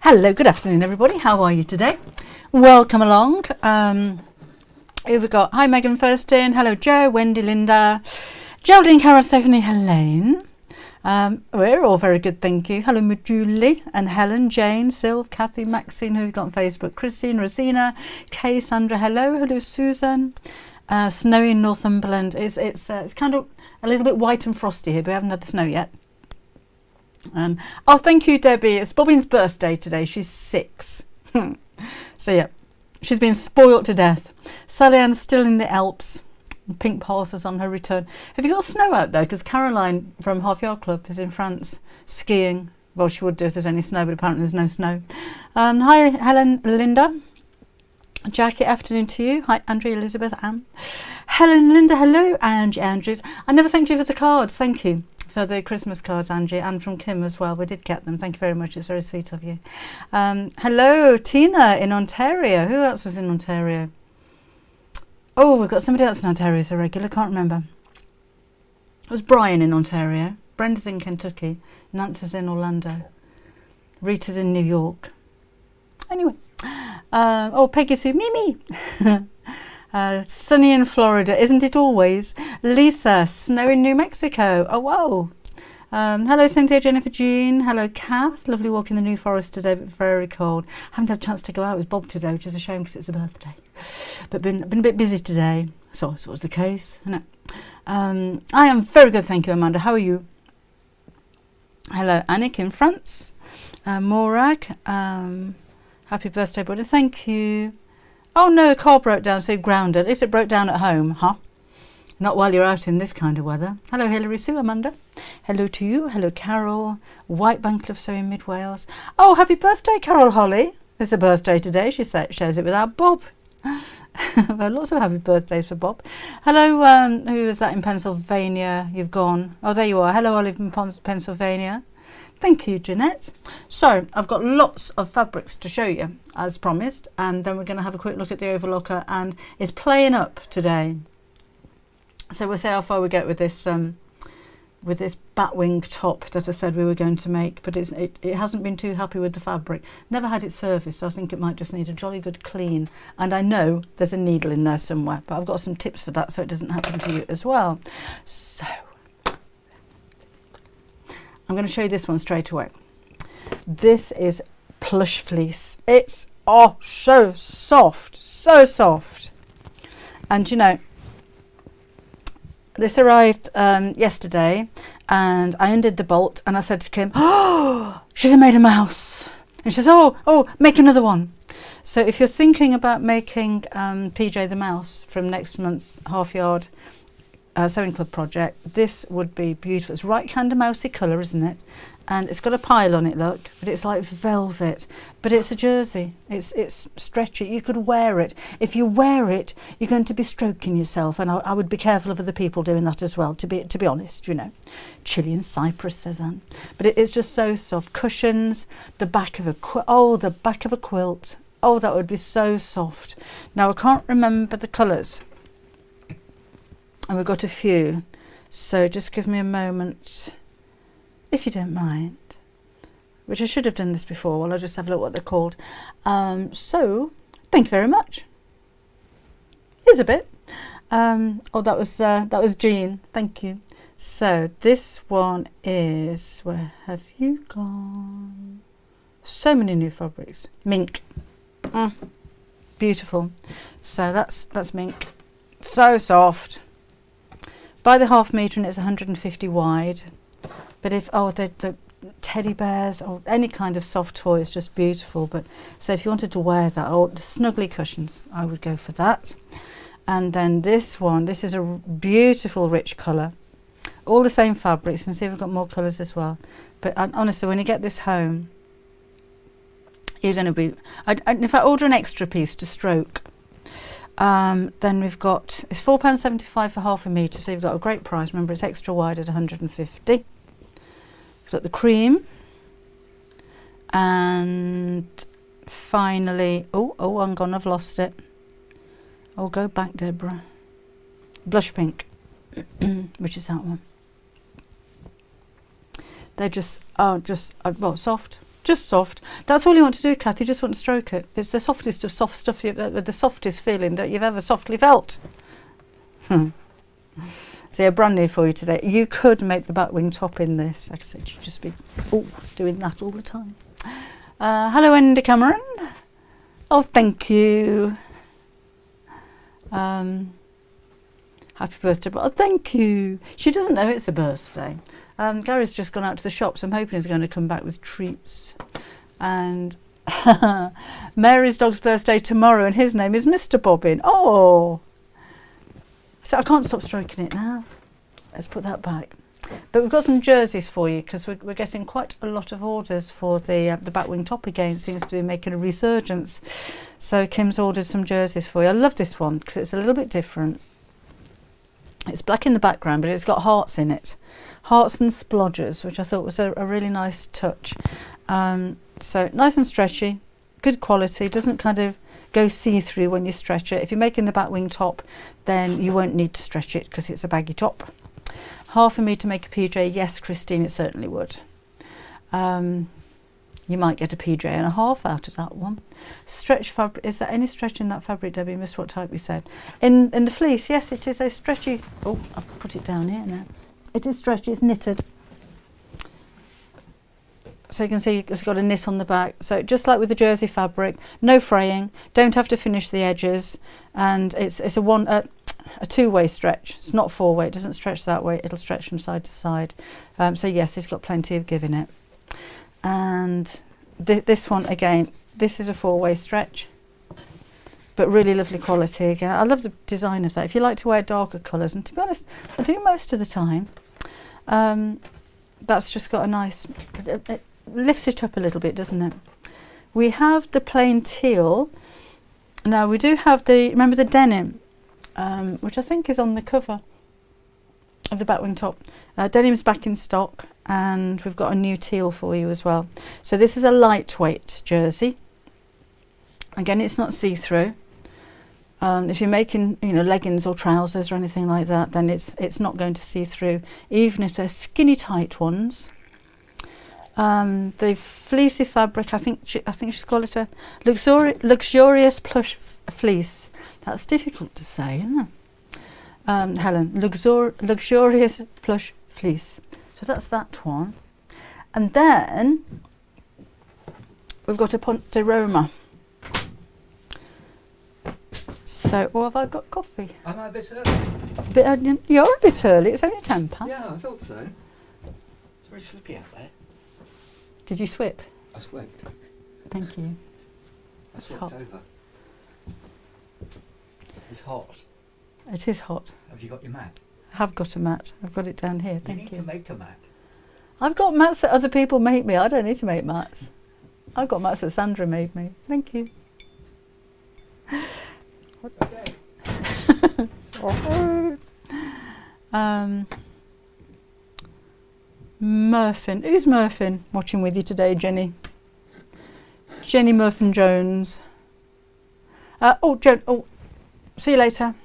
Hello, good afternoon everybody. How are you today? Welcome along. Here we got, hi Megan Firstin, hello Joe, Wendy, Linda, Geraldine, Carol, Stephanie, Helene. We're all very good, thank you. Hello Julie and Helen, Jane, Sylv, Kathy, Maxine, who we've got on Facebook, Christine, Rosina, Kay, Sandra, hello Susan. Snowy in Northumberland. It's kind of a little bit white and frosty here, but we haven't had the snow yet. Oh, thank you, Debbie. It's Bobbin's birthday today. She's 6. So yeah, she's been spoilt to death. Sally Ann's still in the Alps. Pink passes on her return. Have you got snow out there? Because Caroline from Half Yard Club is in France skiing. Well, she would do if there's any snow, but apparently there's no snow. Hi, Helen, Linda. Jackie, afternoon to you. Hi, Andrea, Elizabeth, Anne. Helen, Linda, hello, Angie, Andrews. I never thanked you for the cards. Thank you for the Christmas cards, Angie, and from Kim as well. We did get them. Thank you very much. It's very sweet of you. Hello, Tina in Ontario. Who else was in Ontario? Oh, we've got somebody else in Ontario as a regular. Can't remember. It was Brian in Ontario. Brenda's in Kentucky. Nancy's in Orlando. Rita's in New York. Anyway. Oh, Peggy Sue, Mimi. Sunny in Florida, isn't it always? Lisa, snow in New Mexico. Oh, whoa. Hello, Cynthia, Jennifer, Jean. Hello, Kath. Lovely walk in the New Forest today, but very cold. Haven't had a chance to go out with Bob today, which is a shame because it's a birthday. But been a bit busy today. So was the case. No. I am very good, thank you, Amanda. How are you? Hello, Annick in France. Morag. Happy birthday, buddy. Thank you. Oh no, car broke down, so grounded. At least it broke down at home, huh? Not while you're out in this kind of weather. Hello, Hilary Sue, Amanda. Hello to you. Hello, Carol. White Bancliffe, so in Mid Wales. Oh, happy birthday, Carol Holly. It's a birthday today. She shares it with our Bob. Lots of happy birthdays for Bob. Hello, who is that in Pennsylvania? You've gone. Oh, there you are. Hello, Olive in Pennsylvania. Thank you, Jeanette. So I've got lots of fabrics to show you as promised, and then we're going to have a quick look at the Overlocker, and it's playing up today. So we'll see how far we get with this Batwing top that I said we were going to make, but it hasn't been too happy with the fabric. Never had it serviced, so I think it might just need a jolly good clean. And I know there's a needle in there somewhere, but I've got some tips for that so it doesn't happen to you as well. So I'm going to show you this one straight away. This is Plush fleece. It's so soft, so soft. And you know, this arrived yesterday, and I undid the bolt, and I said to Kim, "Oh, should have made a mouse." And she says, "Oh, make another one." So if you're thinking about making PJ the mouse from next month's Half Yard Sewing Club project, this would be beautiful. It's right kind of mousy colour, isn't it? And it's got a pile on it, look, but it's like velvet. But it's a jersey. It's stretchy. You could wear it. If you wear it, you're going to be stroking yourself, and I would be careful of other people doing that as well. To be honest, you know, Chilean cypress, says Anne. But it's just so soft. Cushions, the back of a the back of a quilt. Oh, that would be so soft. Now I can't remember the colours. And we've got a few, so just give me a moment, if you don't mind, which I should have done this before. Well, I'll just have a look what they're called. So, thank you very much. Here's a bit. Oh, that was Jean. Thank you. So this one is, where have you gone? So many new fabrics. Mink. Beautiful. So that's mink. So soft. By the half metre, and it's 150 wide. But if the teddy bears or any kind of soft toy is just beautiful. But so if you wanted to wear that, or the snuggly cushions, I would go for that. And then this one, this is a beautiful rich colour. All the same fabrics, and see we've got more colours as well. But honestly, when you get this home, you're going to be. If I order an extra piece to stroke. Then we've got, it's £4.75 for half a metre, so you've got a great price. Remember, it's extra wide at 150. We've got the cream, and finally, oh, I'm gone, I've lost it. Oh, go back, Deborah. Blush pink, which is that one. They're just well, soft. Just soft. That's all you want to do, Kath. You just want to stroke it. It's the softest of soft stuff, the softest feeling that you've ever softly felt. So yeah, brand new for you today. You could make the Batwing top in this. Like I said, you'd just be doing that all the time. Hello, Andy Cameron. Oh, thank you. Happy birthday. Oh, thank you. She doesn't know it's a birthday. Gary's just gone out to the shops. I'm hoping he's going to come back with treats. And Mary's dog's birthday tomorrow, and his name is Mr. Bobbin. Oh, so I can't stop stroking it now. Let's put that back. But we've got some jerseys for you because we're getting quite a lot of orders for the Batwing top again. It seems to be making a resurgence. So Kim's ordered some jerseys for you. I love this one because it's a little bit different. It's black in the background, but it's got hearts in it. Hearts and splodgers, which I thought was a really nice touch. So nice and stretchy, good quality, doesn't kind of go see-through when you stretch it. If you're making the Batwing top, then you won't need to stretch it because it's a baggy top. Half for me to make a PJ? Yes, Christine, it certainly would. You might get a PJ and a half out of that one. Stretch fabric, is there any stretch in that fabric, Debbie? Missed what type you said. In the fleece, yes, it is a stretchy. Oh, I've put it down here now. It is stretchy, it's knitted. So you can see it's got a knit on the back. So just like with the jersey fabric, no fraying, don't have to finish the edges, and it's a two-way stretch. It's not four-way, it doesn't stretch that way, it'll stretch from side to side. So yes, it's got plenty of give in it. And this one again, this is a four-way stretch, but really lovely quality again. I love the design of that. If you like to wear darker colours, and to be honest, I do most of the time, that's just got a nice, it lifts it up a little bit, doesn't it? We have the plain teal. Now we do have remember the denim, which I think is on the cover of the Batwing top. Denim's back in stock, and we've got a new teal for you as well. So this is a lightweight jersey. Again, it's not see-through. If you're making, leggings or trousers or anything like that, then it's not going to see through, even if they're skinny tight ones. The fleecy fabric, I think she's called it a luxurious plush fleece. That's difficult to say, isn't it? Helen, luxurious plush fleece. So that's that one. And then we've got a Ponti Roma. So, have I got coffee? Am I a bit early? You're a bit early. It's only 10 past. Yeah, I thought so. It's very slippy out there. Did you swip? I slipped. Thank you. I It's slipped hot. over. It's hot. It is hot. Have you got your mat? I have got a mat. I've got it down here. You Thank need you. to make a mat. I've got mats that other people make me. I don't need to make mats. I've got mats that Sandra made me. Thank you. Okay. Murphin. Who's Murphin watching with you today, Jenny? Jenny Murphin Jones. Joan. Oh, see you later.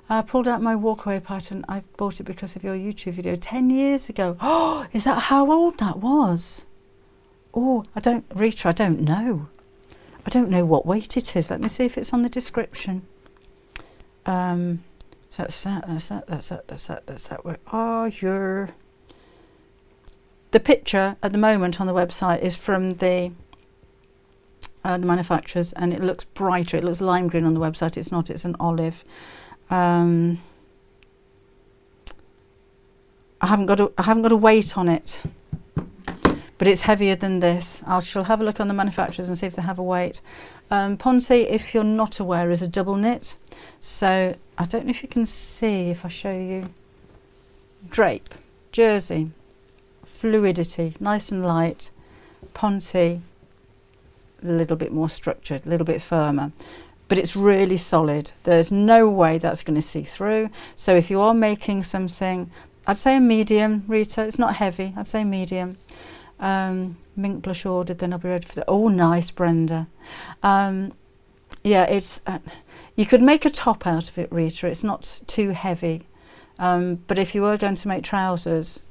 I pulled out my walkaway pattern. I bought it because of your YouTube video 10 years ago. Oh, is that how old that was? Oh, Rita, I don't know. I don't know what weight it is. Let me see if it's on the description. So that's that. Where are you? The picture at the moment on the website is from the manufacturers, and it looks brighter. It looks lime green on the website. It's not. It's an olive. I haven't got a weight on it, but it's heavier than this. She'll have a look on the manufacturers and see if they have a weight. Ponti, if you're not aware, is a double knit. So I don't know if you can see if I show you. Drape, jersey, fluidity, nice and light. Ponti, a little bit more structured, a little bit firmer. But it's really solid. There's no way that's going to see through. So if you are making something, I'd say a medium, Rita. It's not heavy. I'd say medium. Mink blush ordered, then I'll be ready for that. Oh, nice, Brenda. Yeah, it's. You could make a top out of it, Rita. It's not too heavy. But if you were going to make trousers,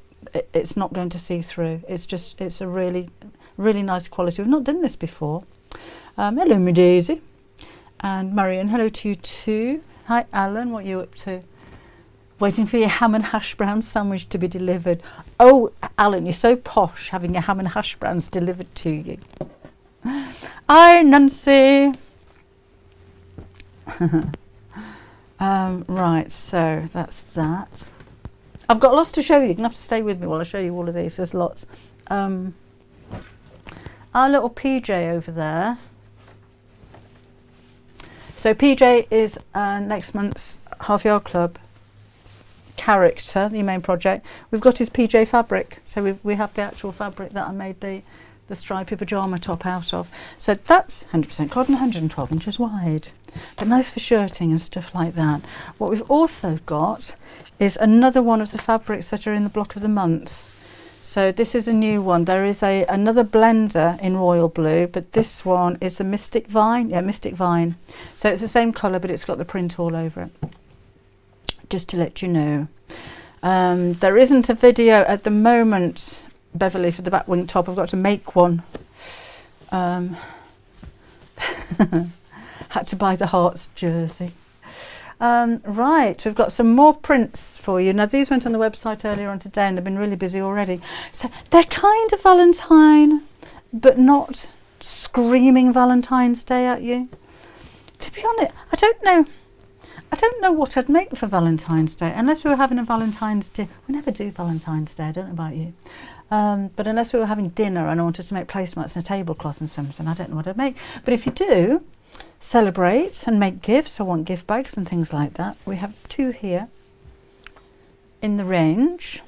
it's not going to see through. It's a really, Really nice quality. We've not done this before. Hello, my Daisy. And Marion, hello to you too. Hi, Alan. What are you up to? Waiting for your ham and hash brown sandwich to be delivered. Oh, Alan, you're so posh having your ham and hash browns delivered to you. Hi, Nancy. Right, so that's that. I've got lots to show you. You're going to have to stay with me while I show you all of these. There's lots. Our little PJ over there. So PJ is next month's Half Yard Club character, the main project. We've got his PJ fabric. So we have the actual fabric that I made the stripy pyjama top out of. So that's 100% cotton, 112 inches wide. But nice for shirting and stuff like that. What we've also got is another one of the fabrics that are in the block of the month. So this is a new one. There is another blender in royal blue, but this one is the Mystic Vine. Yeah, Mystic Vine. So it's the same colour, but it's got the print all over it. Just to let you know. There isn't a video at the moment, Beverly, for the Batwing top. I've got to make one. Had to buy the Hearts jersey. Right, we've got some more prints for you. Now, these went on the website earlier on today and they've been really busy already. So they're kind of Valentine, but not screaming Valentine's Day at you. To be honest, I don't know what I'd make for Valentine's Day, unless we were having a Valentine's Day. We never do Valentine's Day, I don't know about you. But unless we were having dinner and I wanted to make placemats and a tablecloth and something, I don't know what I'd make. But if you do celebrate and make gifts, I want gift bags and things like that. We have two here in the range.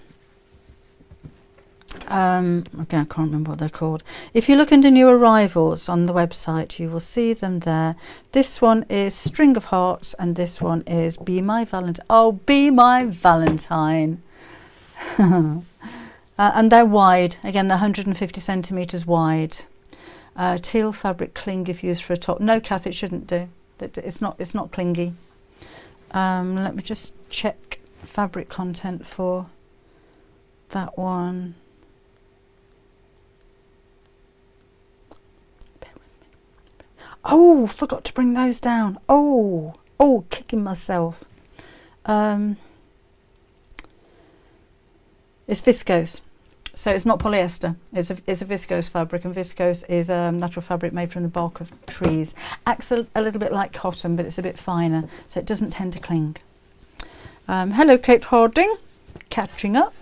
Again, I can't remember what they're called. If you look under new arrivals on the website, you will see them there. This one is String of Hearts and this one is Be My Valentine. Oh, Be My Valentine. And they're wide. Again, they're 150 centimetres wide. Teal fabric cling if used for a top. No, Kath, it shouldn't do. It's not clingy. Let me just check fabric content for that one. Oh, forgot to bring those down. Oh, kicking myself. It's viscose. So it's not polyester, it's a viscose fabric, and viscose is a natural fabric made from the bark of trees. Acts a little bit like cotton, but it's a bit finer, so it doesn't tend to cling. Hello, Kate Harding, catching up.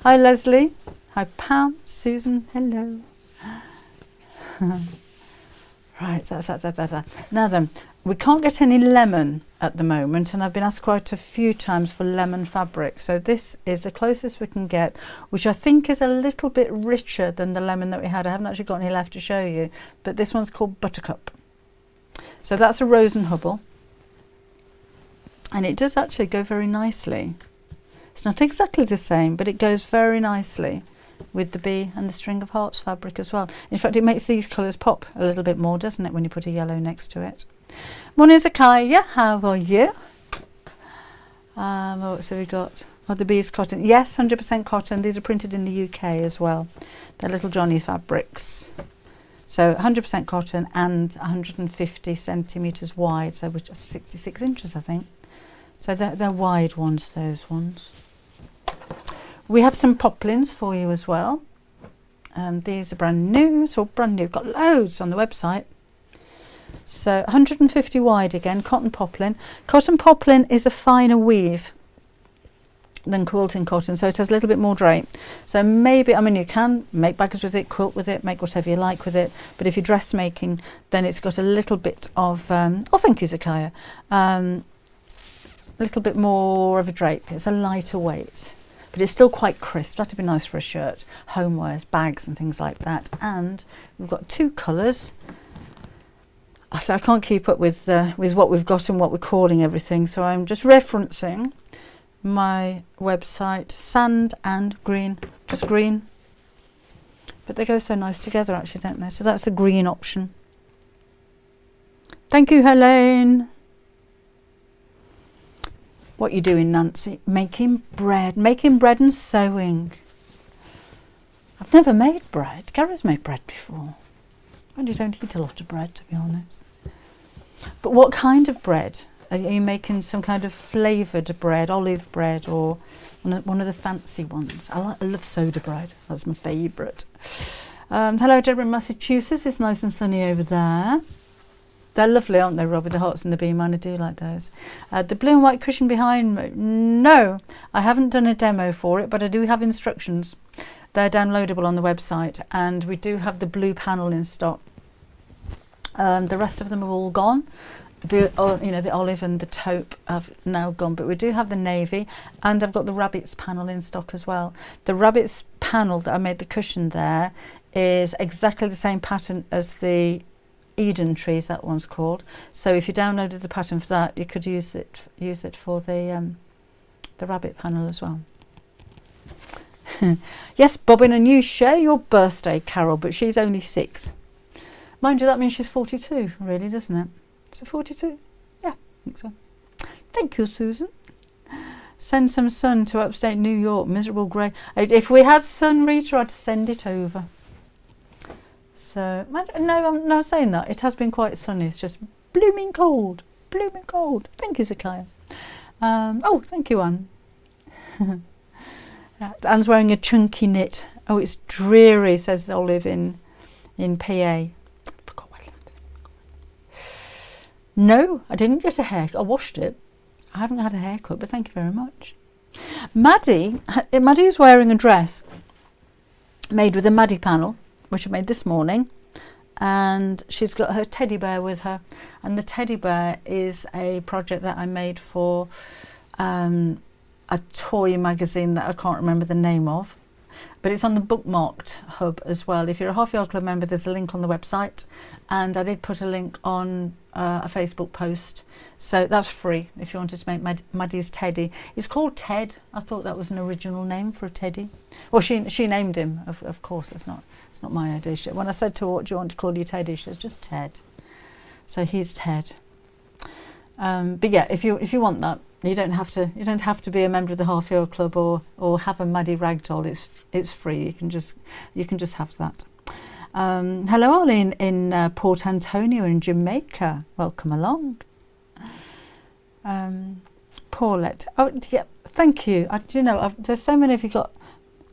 Hi, Leslie. Hi, Pam, Susan, hello. Right, that's that. Now then, we can't get any lemon at the moment, and I've been asked quite a few times for lemon fabric. So this is the closest we can get, which I think is a little bit richer than the lemon that we had. I haven't actually got any left to show you, but this one's called Buttercup. So that's a Rose and Hubble, and it does actually go very nicely. It's not exactly the same, but it goes very nicely with the bee and the String of Hearts fabric as well. In fact, it makes these colours pop a little bit more, doesn't it, when you put a yellow next to it. Morning, Zakaya. How are you? So we got the bees cotton. Yes, 100% cotton. These are printed in the UK as well. They're little Johnny fabrics. So 100% cotton and 150 centimetres wide, so which are 66 inches, I think. So they're wide ones, those ones. We have some poplins for you as well. These are brand new, it's all brand new. Got loads on the website. So 150 wide again, cotton poplin. Cotton poplin is a finer weave than quilting cotton, so it has a little bit more drape. So maybe, I mean, you can make bags with it, quilt with it, make whatever you like with it. But if you're dressmaking, then it's got a little bit of, oh, thank you, Zakaya. A little bit more of a drape. It's a lighter weight, but it's still quite crisp. That'd be nice for a shirt, homewares, bags and things like that. And we've got two colours. So I can't keep up with what we've got and what we're calling everything. So I'm just referencing my website, sand and green, just green. But they go so nice together actually, don't they? So that's the green option. Thank you, Helene. What you doing, Nancy? Making bread and sewing. I've never made bread. Gary's made bread before. And you don't eat a lot of bread, to be honest. But what kind of bread? Are you making some kind of flavoured bread, olive bread, or one of the fancy ones? I love soda bread. That's my favourite. Hello, Deborah in Massachusetts. It's nice and sunny over there. They're lovely, aren't they, Rob, with the hearts and the beam? I do like those. The blue and white cushion behind me. No, I haven't done a demo for it, but I do have instructions. They're downloadable on the website, and we do have the blue panel in stock. The rest of them have all gone. The olive and the taupe have now gone, but we do have the navy, and I've got the rabbits panel in stock as well. The rabbits panel that I made the cushion there is exactly the same pattern as the Eden trees, that one's called. So if you downloaded the pattern for that, you could use it for the rabbit panel as well. Yes, Bobbin, and you share your birthday, Carol, but she's only 6. Mind you, that means she's 42, really, doesn't it? Is it 42? Yeah, I think so. Thank you, Susan. Send some sun to upstate New York, miserable grey. If we had sun, Rita, I'd send it over. So, no, I'm not saying that. It has been quite sunny. It's just blooming cold. Blooming cold. Thank you, Zakaya. Oh, thank you, Anne. Anne's wearing a chunky knit. Oh, it's dreary, says Olive in PA. No, I didn't get a haircut. I washed it. I haven't had a haircut, but thank you very much. Maddie is wearing a dress made with a Maddie panel, which I made this morning, and she's got her teddy bear with her, and the teddy bear is a project that I made for a toy magazine that I can't remember the name of, but it's on the bookmarked hub as well. If you're a Half Yard Club member, there's a link on the website, and I did put a link on a Facebook post, so that's free if you wanted to make Maddie's teddy. It's called Ted. I thought that was an original name for a teddy. Well, she named him, of course. It's not my idea. When I said to her, what do you want to call your teddy, she said, just Ted. So he's Ted. But yeah, if you want that, you don't have to be a member of the Half Year Club or have a Maddie ragdoll. It's free. You can just have that. Hello, Arlene in Port Antonio in Jamaica. Welcome along. Paulette. Oh yeah, thank you. There's so many of you got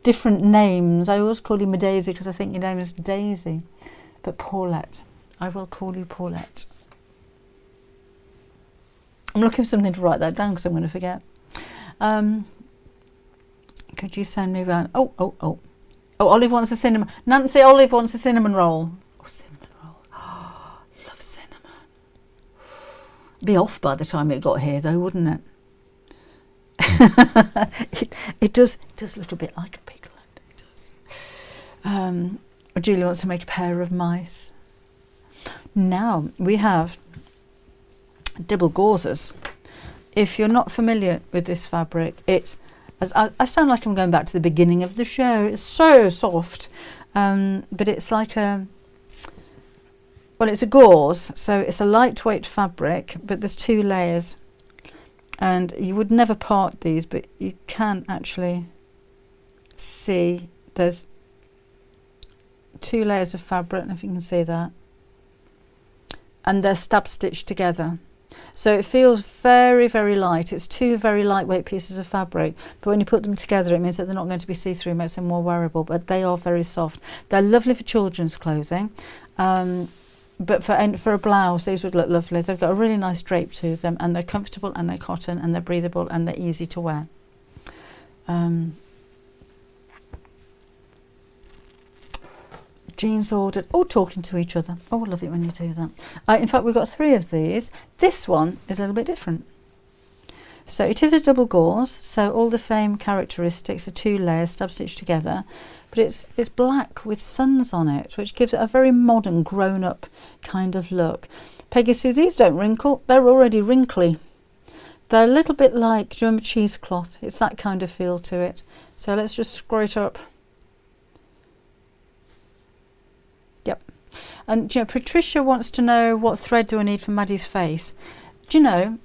different names. I always call you Daisy because I think your name is Daisy. But Paulette, I will call you Paulette. I'm looking for something to write that down because I'm going to forget. Could you send me around? Oh, Olive wants a cinnamon. Nancy, Olive wants a cinnamon roll. Oh, cinnamon roll. Oh, love cinnamon. Be off by the time it got here, though, wouldn't it? it does a little bit like a piglet. It does. Julie wants to make a pair of mice. Now we have double gauzes. If you're not familiar with this fabric, it's, as I sound like I'm going back to the beginning of the show, it's so soft, but it's like it's a gauze, so it's a lightweight fabric, but there's 2 layers, and you would never part these, but you can actually see there's 2 layers of fabric, I don't know if you can see that, and they're stab stitched together. So it feels very, very light. It's 2 very lightweight pieces of fabric, but when you put them together, it means that they're not going to be see-through, makes them more wearable, but they are very soft. They're lovely for children's clothing, but for a blouse, these would look lovely. They've got a really nice drape to them, and they're comfortable, and they're cotton, and they're breathable, and they're easy to wear. Jeans ordered. Oh, talking to each other. Oh, I love it when you do that. In fact, we've got 3 of these. This one is a little bit different. So it is a double gauze, so all the same characteristics, the 2 layers stab stitched together, but it's black with suns on it, which gives it a very modern, grown-up kind of look. Peggy Sue, these don't wrinkle. They're already wrinkly. They're a little bit like, do you remember cheesecloth? It's that kind of feel to it. So let's just screw it up. Yep. And you know, Patricia wants to know, what thread do I need for Maddie's face? Do you know,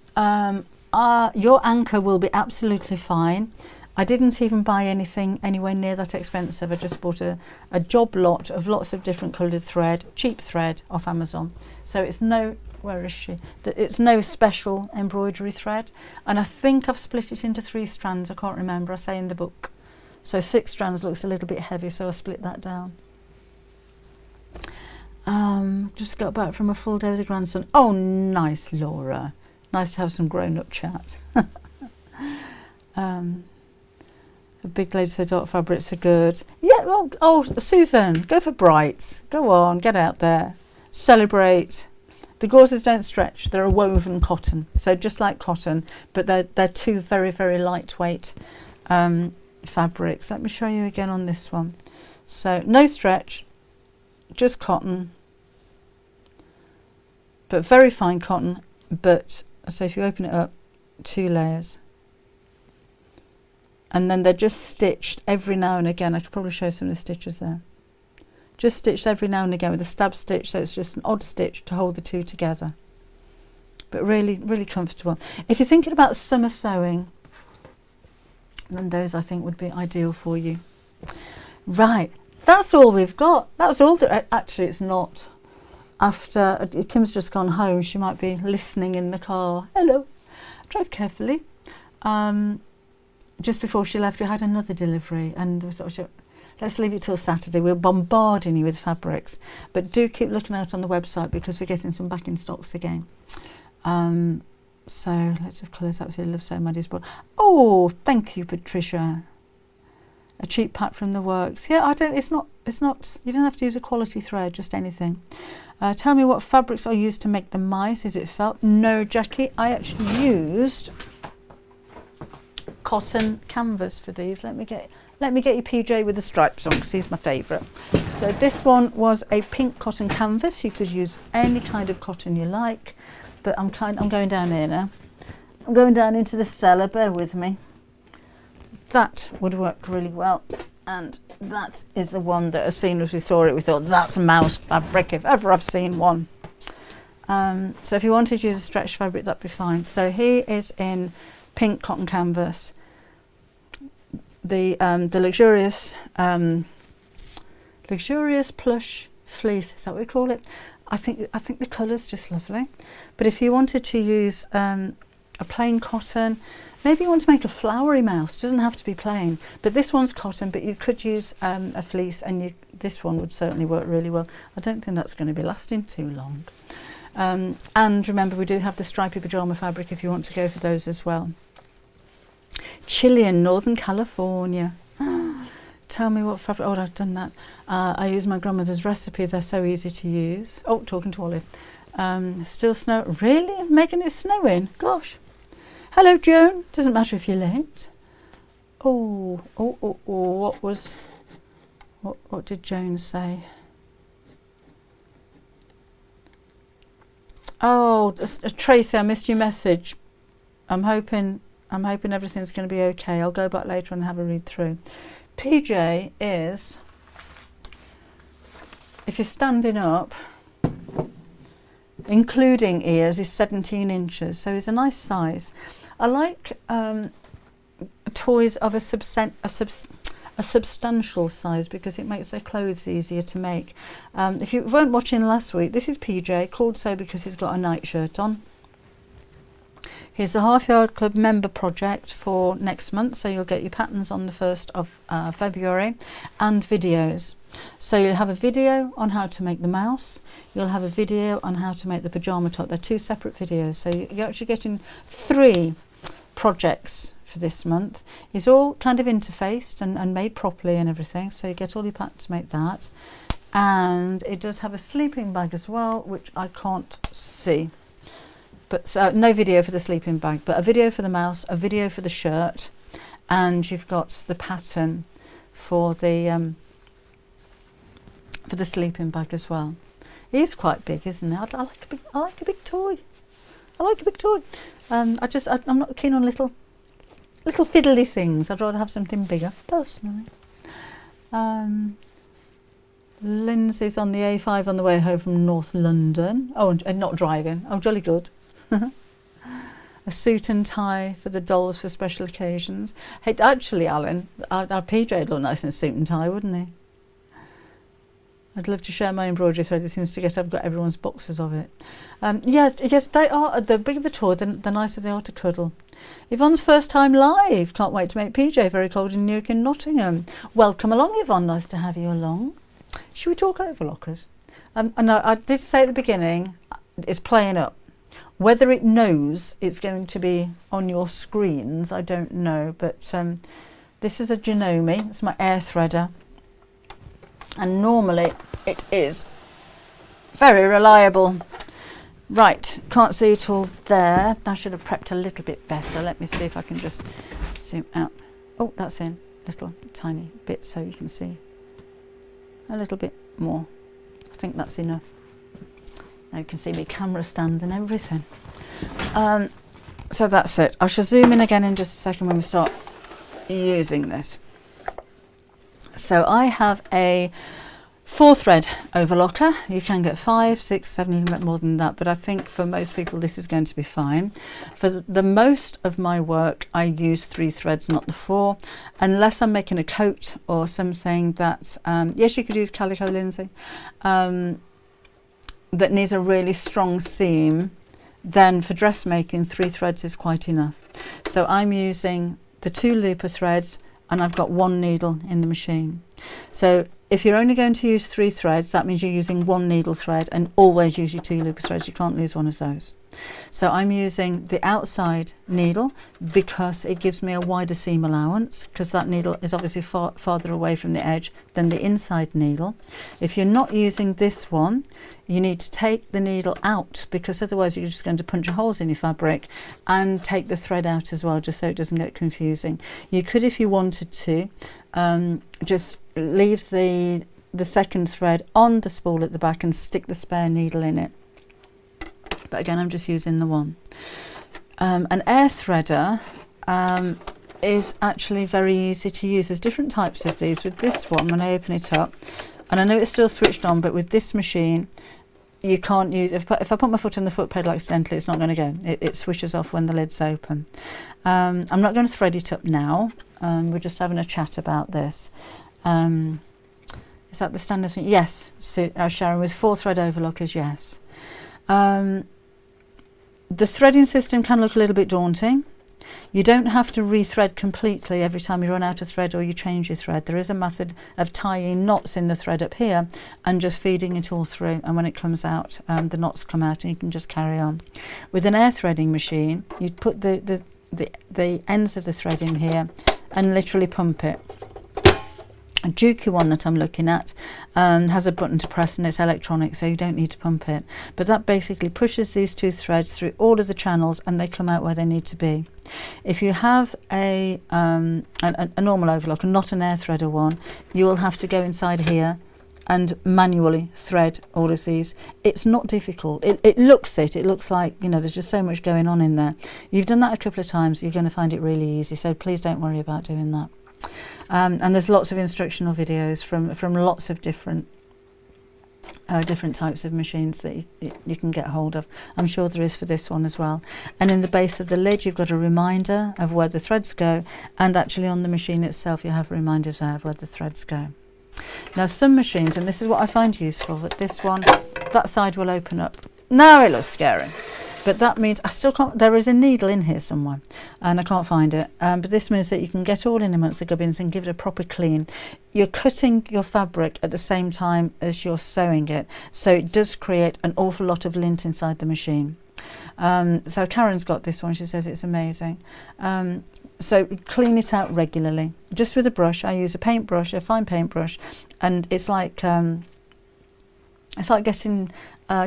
your anchor will be absolutely fine. I didn't even buy anything anywhere near that expensive. I just bought a job lot of lots of different coloured thread, cheap thread off Amazon. So it's no, where is she? It's no special embroidery thread. And I think I've split it into 3 strands. I can't remember, I say in the book. So 6 strands looks a little bit heavy, so I split that down. Just got back from a full day with a grandson. Oh, nice, Laura. Nice to have some grown-up chat. The big lady said dark fabrics are good. Yeah, oh, Susan, go for brights. Go on, get out there. Celebrate. The gauzes don't stretch. They're a woven cotton. So just like cotton, but they're 2 very, very lightweight fabrics. Let me show you again on this one. So no stretch, just cotton, but very fine cotton. But so if you open it up, 2 layers. And then they're just stitched every now and again. I could probably show some of the stitches there. Just stitched every now and again with a stab stitch, so it's just an odd stitch to hold the 2 together. But really, really comfortable. If you're thinking about summer sewing, then those I think would be ideal for you. Right, that's all we've got. That's all that, actually it's not. After Kim's just gone home, she might be listening in the car. Hello, drive carefully. Just before she left, we had another delivery, and we thought, let's leave it till Saturday. We're bombarding you with fabrics, but do keep looking out on the website because we're getting some back in stocks again. So lots of colours. Absolutely love so Maddie's brought. Oh, thank you, Patricia. A cheap pack from the works. Yeah, I don't. It's not. You don't have to use a quality thread. Just anything. Tell me what fabrics are used to make the mice. Is it felt? No, Jackie. I actually used cotton canvas for these. Let me get you PJ with the stripes on because he's my favourite. So this one was a pink cotton canvas. You could use any kind of cotton you like, but I'm going down here now. I'm going down into the cellar. Bear with me. That would work really well, and that is the one that as soon as we saw it, we thought that's a mouse fabric if ever I've seen one. So if you wanted to use a stretch fabric, that'd be fine. So he is in pink cotton canvas. The luxurious plush fleece, is that what we call it? I think the colour's just lovely. But if you wanted to use a plain cotton, maybe you want to make a flowery mouse, doesn't have to be plain. But this one's cotton, but you could use a fleece, and this one would certainly work really well. I don't think that's going to be lasting too long. And remember, we do have the stripy pyjama fabric if you want to go for those as well. Chilean, Northern California. Tell me what fabric. Oh, I've done that. I use my grandmother's recipe. They're so easy to use. Oh, talking to Olive. Still snow. Really? Making it snowing? Gosh. Hello, Joan. Doesn't matter if you're late. Oh. What did Joan say? Oh, Tracy, I missed your message. I'm hoping everything's going to be okay. I'll go back later and have a read through. PJ is, if you're standing up, including ears, is 17 inches. So he's a nice size. I like toys of a substantial size because it makes their clothes easier to make. If you weren't watching last week, this is PJ, called so because he's got a nightshirt on. Here's the Half Yard Club member project for next month, so you'll get your patterns on the 1st of February and videos. So you'll have a video on how to make the mouse, you'll have a video on how to make the pyjama top. They're 2 separate videos, so you're actually getting 3 projects for this month. It's all kind of interfaced and made properly and everything, so you get all your patterns to make that. And it does have a sleeping bag as well, which I can't see. But no video for the sleeping bag, but a video for the mouse, a video for the shirt, and you've got the pattern for the sleeping bag as well. It is quite big, isn't it? I like a big toy. I like a big toy. I'm not keen on little fiddly things. I'd rather have something bigger, personally. Lindsay's on the A5 on the way home from North London. Oh, and not driving. Oh, jolly good. a suit and tie for the dolls for special occasions. Hey, actually, Alan, our PJ would look nice in a suit and tie, wouldn't he? I'd love to share my embroidery thread. It seems to get, I've got everyone's boxes of it. Yes, they are. The bigger the toy, the nicer they are to cuddle. Yvonne's first time live. Can't wait to make PJ very cold in Newark and Nottingham. Welcome along, Yvonne. Nice to have you along. Should we talk overlockers? And I did say at the beginning, it's playing up. Whether it knows it's going to be on your screens, I don't know. But this is a Janome. It's my air threader. And normally it is very reliable. Right, can't see it all there. I should have prepped a little bit better. Let me see if I can just zoom out. Oh, that's in. Little tiny bit so you can see a little bit more. I think that's enough. Now you can see my camera stand and everything. So that's it. I shall zoom in again in just a second when we start using this. So I have a 4-thread overlocker. You can get 5, 6, 7, you can get more than that, but I think for most people this is going to be fine. For the most of my work I use 3 threads, not the 4, unless I'm making a coat or something that, yes, you could use calico, Lindsay, that needs a really strong seam. Then for dressmaking 3 threads is quite enough. So I'm using the 2 looper threads and I've got 1 needle in the machine. So if you're only going to use 3 threads, that means you're using 1 needle thread, and always use your 2 looper threads. You can't lose one of those. So I'm using the outside needle because it gives me a wider seam allowance, because that needle is obviously farther away from the edge than the inside needle. If you're not using this one, you need to take the needle out, because otherwise you're just going to punch holes in your fabric, and take the thread out as well, just so it doesn't get confusing. You could, if you wanted to, just leave the second thread on the spool at the back and stick the spare needle in it. But again, I'm just using the one. An air threader is actually very easy to use. There's different types of these. With this one, when I open it up, and I know it's still switched on, but with this machine, you can't use, if I put my foot on the foot pedal accidentally, it's not going to go. It switches off when the lid's open. I'm not going to thread it up now. We're just having a chat about this. Is that the standard thing? Yes, so, Sharon, with 4-thread overlockers, yes. The threading system can look a little bit daunting. You don't have to rethread completely every time you run out of thread or you change your thread. There is a method of tying knots in the thread up here and just feeding it all through, and when it comes out, the knots come out and you can just carry on. With an air threading machine, you put the ends of the thread in here and literally pump it. A Juki one that I'm looking at has a button to press, and it's electronic, so you don't need to pump it. But that basically pushes these 2 threads through all of the channels, and they come out where they need to be. If you have a normal overlocker, not an air threader one, you will have to go inside here and manually thread all of these. It's not difficult. It looks like, you know, there's just so much going on in there. You've done that a couple of times, you're going to find it really easy, so please don't worry about doing that. And there's lots of instructional videos from lots of different types of machines that you can get hold of. I'm sure there is for this one as well. And in the base of the lid, you've got a reminder of where the threads go, and actually on the machine itself, you have reminders there of where the threads go. Now, some machines, and this is what I find useful, that this one, that side will open up. Now it looks scary. But that means I still can't, there is a needle in here somewhere and I can't find it. But this means that you can get all in amongst the gubbins and give it a proper clean. You're cutting your fabric at the same time as you're sewing it. So it does create an awful lot of lint inside the machine. So Karen's got this one. She says it's amazing. So clean it out regularly. Just with a brush. I use a paintbrush, a fine paintbrush. And it's like getting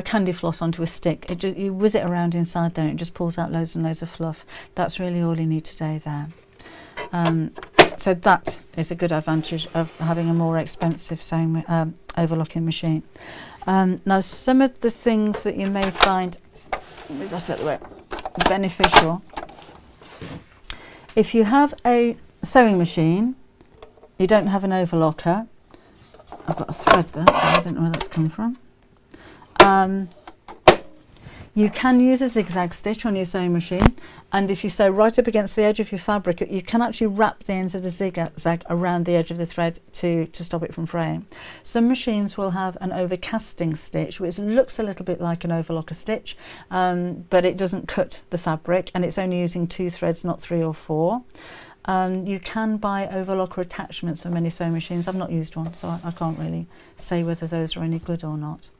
candy floss onto a stick. You whiz it around inside there and it just pulls out loads and loads of fluff. That's really all you need today there. So that is a good advantage of having a more expensive sewing overlocking machine. Now, some of the things that you may find, move that out of the way, beneficial. If you have a sewing machine, you don't have an overlocker. I've got a thread there, so I don't know where that's come from. You can use a zigzag stitch on your sewing machine, and if you sew right up against the edge of your fabric, you can actually wrap the ends of the zigzag around the edge of the thread to stop it from fraying. Some machines will have an overcasting stitch, which looks a little bit like an overlocker stitch, but it doesn't cut the fabric, and it's only using 2 threads, not 3 or 4. You can buy overlocker attachments for many sewing machines. I've not used one, so I can't really say whether those are any good or not.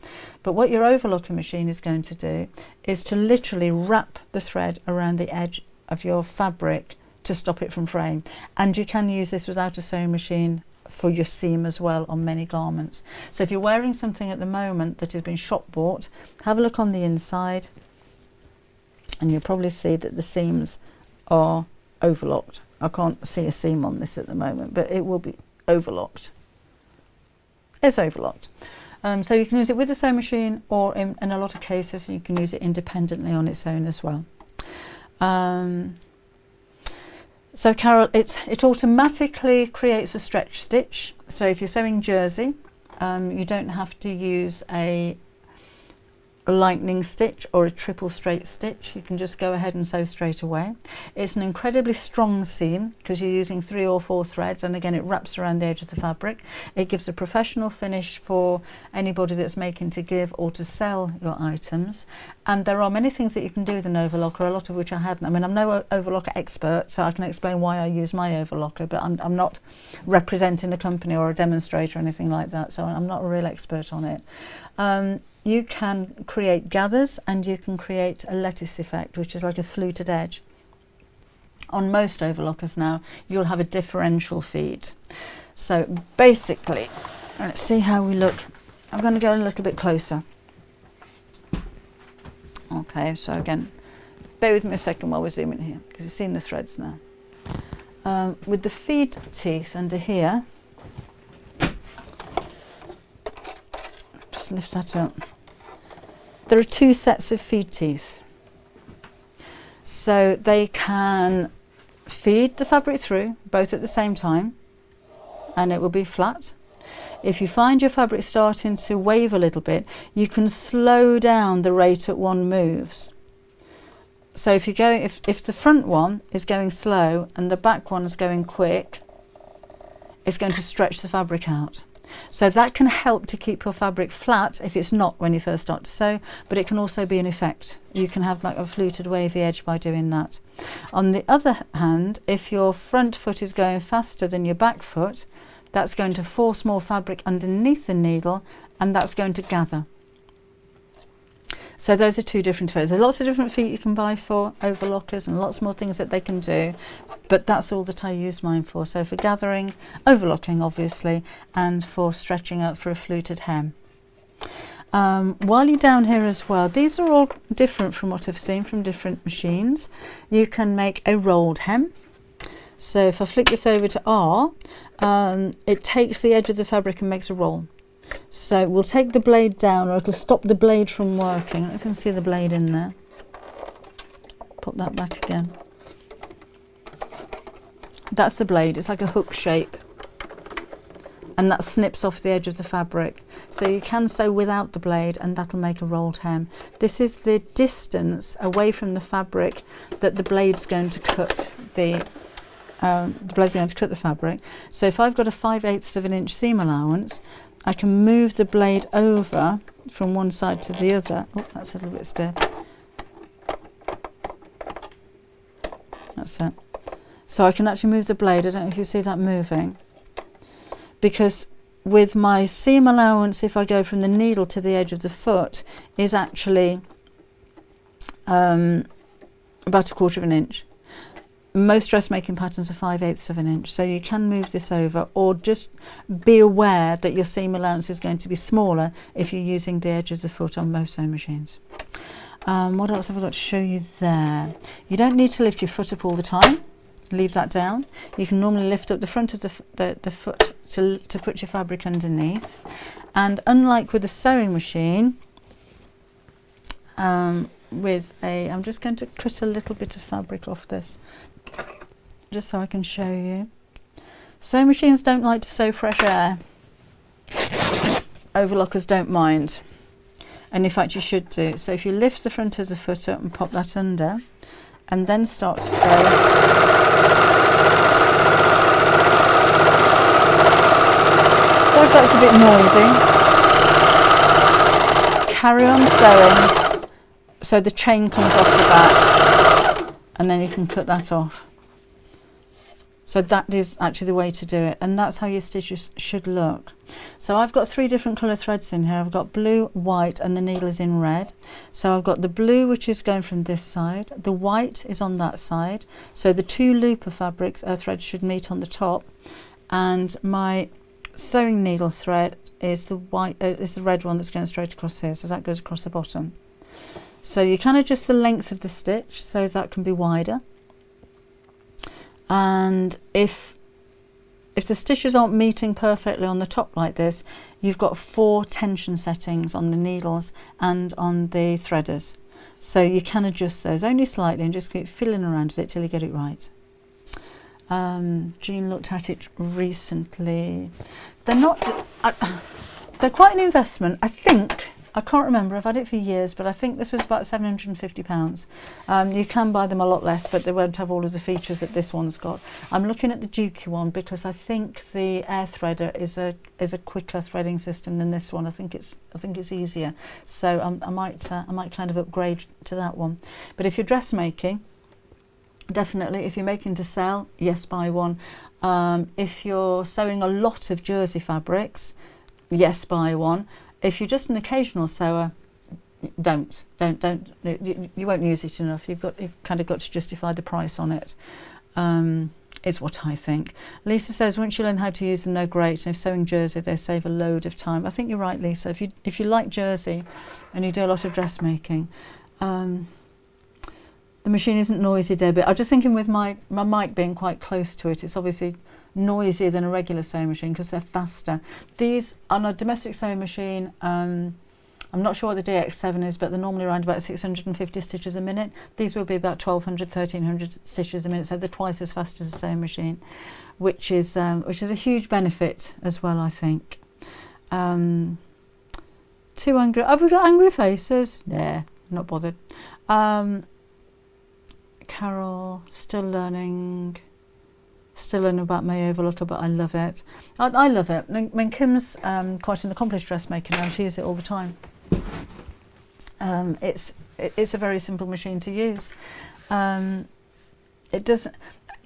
But what your overlocker machine is going to do is to literally wrap the thread around the edge of your fabric to stop it from fraying. And you can use this without a sewing machine for your seam as well on many garments. So if you're wearing something at the moment that has been shop bought, have a look on the inside and you'll probably see that the seams are overlocked. I can't see a seam on this at the moment, but it will be overlocked. It's overlocked. So you can use it with the sewing machine, or in a lot of cases you can use it independently on its own as well. So Carol, it automatically creates a stretch stitch. So if you're sewing jersey, you don't have to use a lightning stitch or a triple straight stitch. You can just go ahead and sew straight away. It's an incredibly strong seam because you're using 3 or 4 threads, and again it wraps around the edge of the fabric. It gives a professional finish for anybody that's making to give or to sell your items. And there are many things that you can do with an overlocker, a lot of which I hadn't. I mean, I'm no overlocker expert, so I can explain why I use my overlocker, but I'm not representing a company or a demonstrator or anything like that, so I'm not a real expert on it. You can create gathers, and you can create a lettuce effect, which is like a fluted edge. On most overlockers now, you'll have a differential feed. So basically, let's see how we look. I'm going to go a little bit closer. Okay, so again, bear with me a second while we're zooming here, because you've seen the threads now. With the feed teeth under here, just lift that up. There are 2 sets of feed teeth. So they can feed the fabric through, both at the same time, and it will be flat. If you find your fabric starting to wave a little bit, you can slow down the rate at one moves. So if the front one is going slow and the back one is going quick, it's going to stretch the fabric out. So that can help to keep your fabric flat if it's not when you first start to sew, but it can also be an effect. You can have like a fluted wavy edge by doing that. On the other hand, if your front foot is going faster than your back foot, that's going to force more fabric underneath the needle, and that's going to gather. So those are 2 different feet. There's lots of different feet you can buy for overlockers and lots more things that they can do, but that's all that I use mine for. So for gathering, overlocking obviously, and for stretching out for a fluted hem. While you're down here as well, these are all different from what I've seen from different machines. You can make a rolled hem. So if I flick this over to R, it takes the edge of the fabric and makes a roll. So we'll take the blade down, or it'll stop the blade from working. I don't know if you can see the blade in there. Pop that back again. That's the blade. It's like a hook shape, and that snips off the edge of the fabric. So you can sew without the blade, and that'll make a rolled hem. This is the distance away from the fabric that the blade's going to cut the fabric. So if I've got a 5/8 of an inch seam allowance, I can move the blade over from one side to the other. Oh, that's a little bit stiff. That's it. So I can actually move the blade. I don't know if you see that moving. Because with my seam allowance, if I go from the needle to the edge of the foot, is actually about 1/4 of an inch. Most dressmaking patterns are 5/8 of an inch, so you can move this over, or just be aware that your seam allowance is going to be smaller if you're using the edge of the foot on most sewing machines. What else have I got to show you there? You don't need to lift your foot up all the time. Leave that down. You can normally lift up the front of the foot to put your fabric underneath. And unlike with a sewing machine, I'm just going to cut a little bit of fabric off this, just so I can show you. Sewing machines don't like to sew fresh air. Overlockers don't mind. And in fact you should do. So if you lift the front of the foot up and pop that under, and then start to sew. So if that's a bit noisy, carry on sewing so the chain comes off the back, and then you can cut that off. So that is actually the way to do it, and that's how your stitches should look. So I've got 3 different colour threads in here. I've got blue, white, and the needle is in red. So I've got the blue, which is going from this side, the white is on that side, so the 2 looper fabrics threads should meet on the top, and my sewing needle thread is the white, is the red one that's going straight across here, so that goes across the bottom. So you can adjust the length of the stitch so that can be wider. And if the stitches aren't meeting perfectly on the top like this, you've got 4 tension settings on the needles and on the threaders. So you can adjust those only slightly and just keep fiddling around with it till you get it right. Jean looked at it recently. They're not, they're quite an investment, I think. I can't remember, I've had it for years, but I think this was about £750. You can buy them a lot less, but they won't have all of the features that this one's got. I'm looking at the Dukey one because I think the air threader is a quicker threading system than this one. I think it's easier. So I might kind of upgrade to that one. But if you're dressmaking, definitely. If you're making to sell, yes, buy one. If you're sewing a lot of jersey fabrics, yes, buy one. If you're just an occasional sewer, don't. You won't use it enough. You've kind of got to justify the price on it. Is what I think. Lisa says once you learn how to use them, they're great. And if sewing jersey, they save a load of time. I think you're right, Lisa. If you like jersey and you do a lot of dressmaking, the machine isn't noisy, Debbie. I'm just thinking with my mic being quite close to it, it's obviously noisier than a regular sewing machine because they're faster. These on a domestic sewing machine, I'm not sure what the DX7 is, but they're normally around about 650 stitches a minute. These will be about 1200, 1300 stitches a minute, so they're twice as fast as a sewing machine, which is a huge benefit as well, I think. 2 angry, have we got angry faces? Nah, not bothered. Carol, still learning about my Overlocker, but I love it. I love it. When Kim's quite an accomplished dressmaker now, she uses it all the time. It's a very simple machine to use. It doesn't.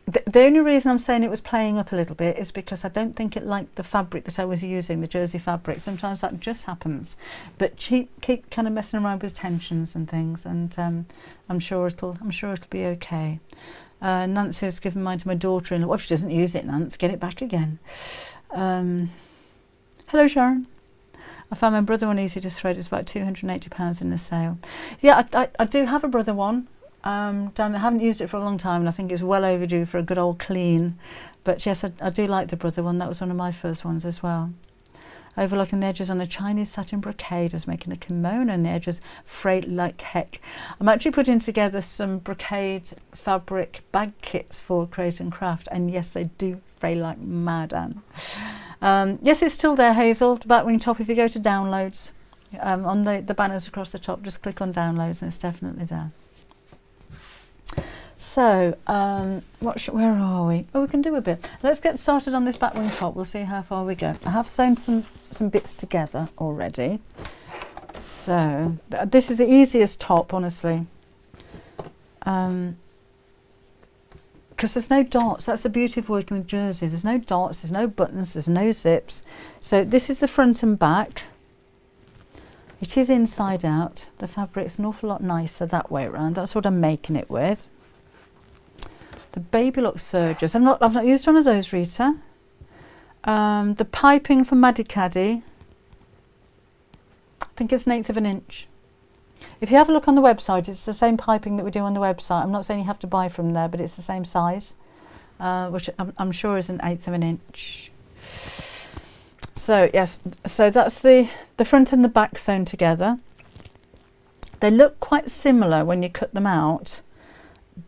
The only reason I'm saying it was playing up a little bit is because I don't think it liked the fabric that I was using, the jersey fabric. Sometimes that just happens, but keep kind of messing around with tensions and things, and I'm sure it'll be okay. Nancy's given mine to my daughter-in-law. Well, if she doesn't use it, Nance, get it back again. Hello, Sharon. I found my brother one easy to thread. It's about £280 in the sale. Yeah, I do have a brother one. I haven't used it for a long time, and I think it's well overdue for a good old clean. But yes, I do like the brother one. That was one of my first ones as well. Overlocking the edges on a Chinese satin brocade is making a kimono, and the edges frayed like heck. I'm actually putting together some brocade fabric bag kits for Create and Craft, and yes, they do fray like mad, Anne. Yes, it's still there, Hazel. The Batwing top, if you go to downloads, on the banners across the top, just click on downloads and it's definitely there. So, where are we? Oh, we can do a bit. Let's get started on this Batwing top. We'll see how far we go. I have sewn some bits together already. So, this is the easiest top, honestly. Because there's no dots. That's the beauty of working with jersey. There's no dots, there's no buttons, there's no zips. So this is the front and back. It is inside out. The fabric's an awful lot nicer that way around. That's what I'm making it with. The Baby Lock serges. I've not used one of those, Rita. The piping for Maddie Caddy. I think it's 1/8 of an inch. If you have a look on the website, it's the same piping that we do on the website. I'm not saying you have to buy from there, but it's the same size, which I'm sure is 1/8 of an inch. So yes, so that's the front and the back sewn together. They look quite similar when you cut them out,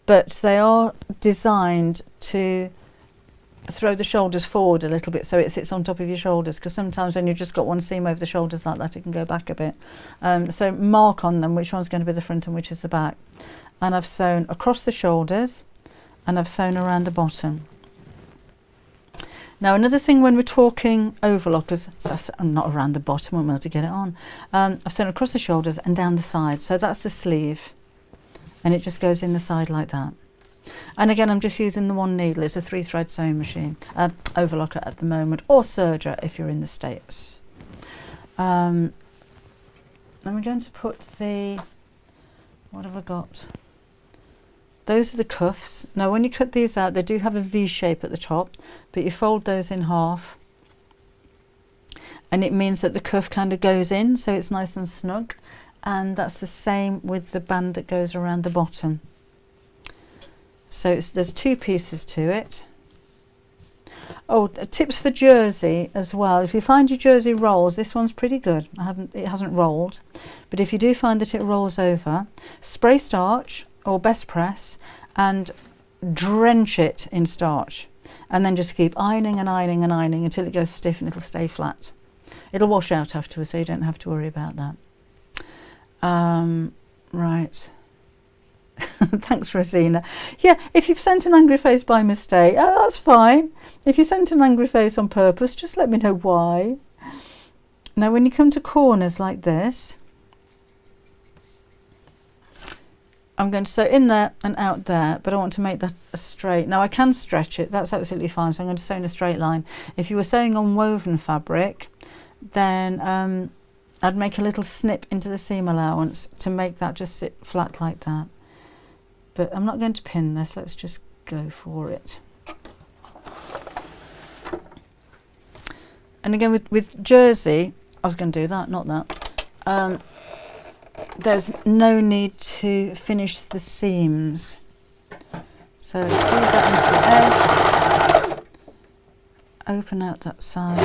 but they are designed to throw the shoulders forward a little bit so it sits on top of your shoulders, because sometimes when you've just got one seam over the shoulders like that, it can go back a bit. So mark on them which one's going to be the front and which is the back. And I've sewn across the shoulders and I've sewn around the bottom. Now another thing when we're talking overlockers, so not around the bottom, I won't be able to get it on. I've sewn across the shoulders and down the side, so that's the sleeve, and it just goes in the side like that. And again, I'm just using the one needle. It's a 3-thread sewing machine, overlocker at the moment, or serger if you're in the States. Then we're going to put the, what have I got? Those are the cuffs. Now when you cut these out, they do have a V shape at the top, but you fold those in half, and it means that the cuff kind of goes in, so it's nice and snug. And that's the same with the band that goes around the bottom. So there's 2 pieces to it. Oh, tips for jersey as well. If you find your jersey rolls, this one's pretty good. It hasn't rolled, but if you do find that it rolls over, spray starch or best press and drench it in starch, and then just keep ironing and ironing and ironing until it goes stiff and it'll stay flat. It'll wash out afterwards, so you don't have to worry about that. Right. Thanks, Rosina. Yeah, if you've sent an angry face by mistake, that's fine. If you sent an angry face on purpose, just let me know why. Now when you come to corners like this, I'm going to sew in there and out there, but I want to make that a straight. Now I can stretch it, that's absolutely fine, so I'm going to sew in a straight line. If you were sewing on woven fabric, then I'd make a little snip into the seam allowance to make that just sit flat like that. But I'm not going to pin this, let's just go for it. And again with jersey, I was going to do that, not that. There's no need to finish the seams. So let's glue that into the edge, open out that side.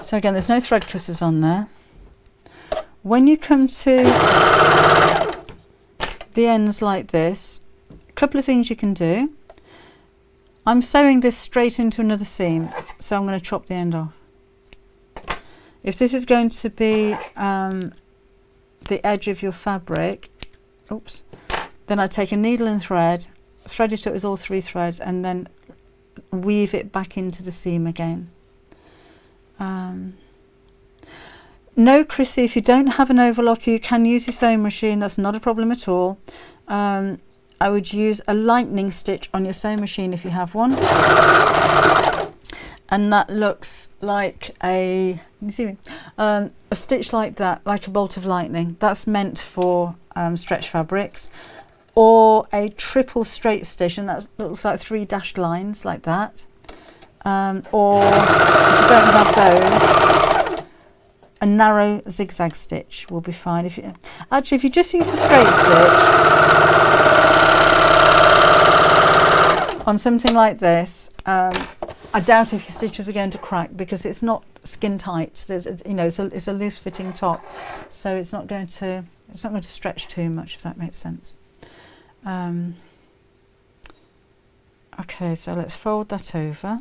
So again, there's no thread cutters on there. When you come to the ends like this, a couple of things you can do. I'm sewing this straight into another seam, so I'm going to chop the end off. If this is going to be the edge of your fabric, oops, then I take a needle and thread it up with all 3 threads, and then weave it back into the seam again. No, Chrissy, if you don't have an overlocker, you can use your sewing machine. That's not a problem at all. I would use a lightning stitch on your sewing machine if you have one. And that looks like a, can you see me? A stitch like that, like a bolt of lightning. That's meant for stretch fabrics. Or a triple straight stitch, and that looks like 3 dashed lines like that. Or if you don't have those, a narrow zigzag stitch will be fine. If you just use a straight stitch on something like this, I doubt if your stitches are going to crack, because it's not skin tight. There's, it's a loose fitting top, so it's not going to stretch too much, if that makes sense. Okay, so let's fold that over.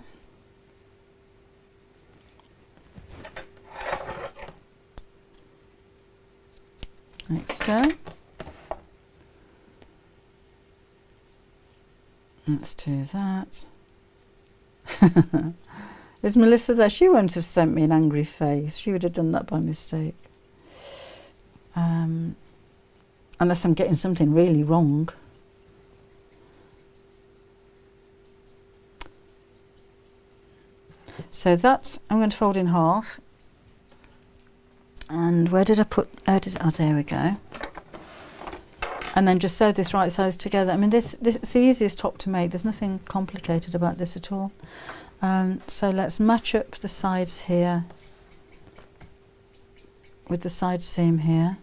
Like so. Let's do that. Is Melissa there? She won't have sent me an angry face. She would have done that by mistake. Unless I'm getting something really wrong. So that I'm going to fold in half. And where did I put, oh there we go. And then just sew this right sides together. I mean, this is the easiest top to make. There's nothing complicated about this at all. So let's match up the sides here with the side seam here.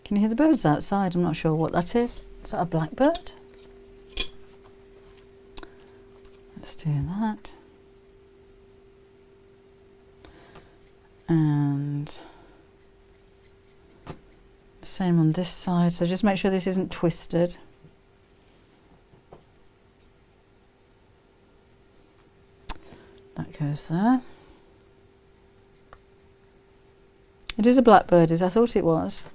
Can you hear the birds outside? I'm not sure what that is. Is that a blackbird? Let's do that. Same on this side, so just make sure this isn't twisted. That goes there. It is a blackbird, as I thought it was.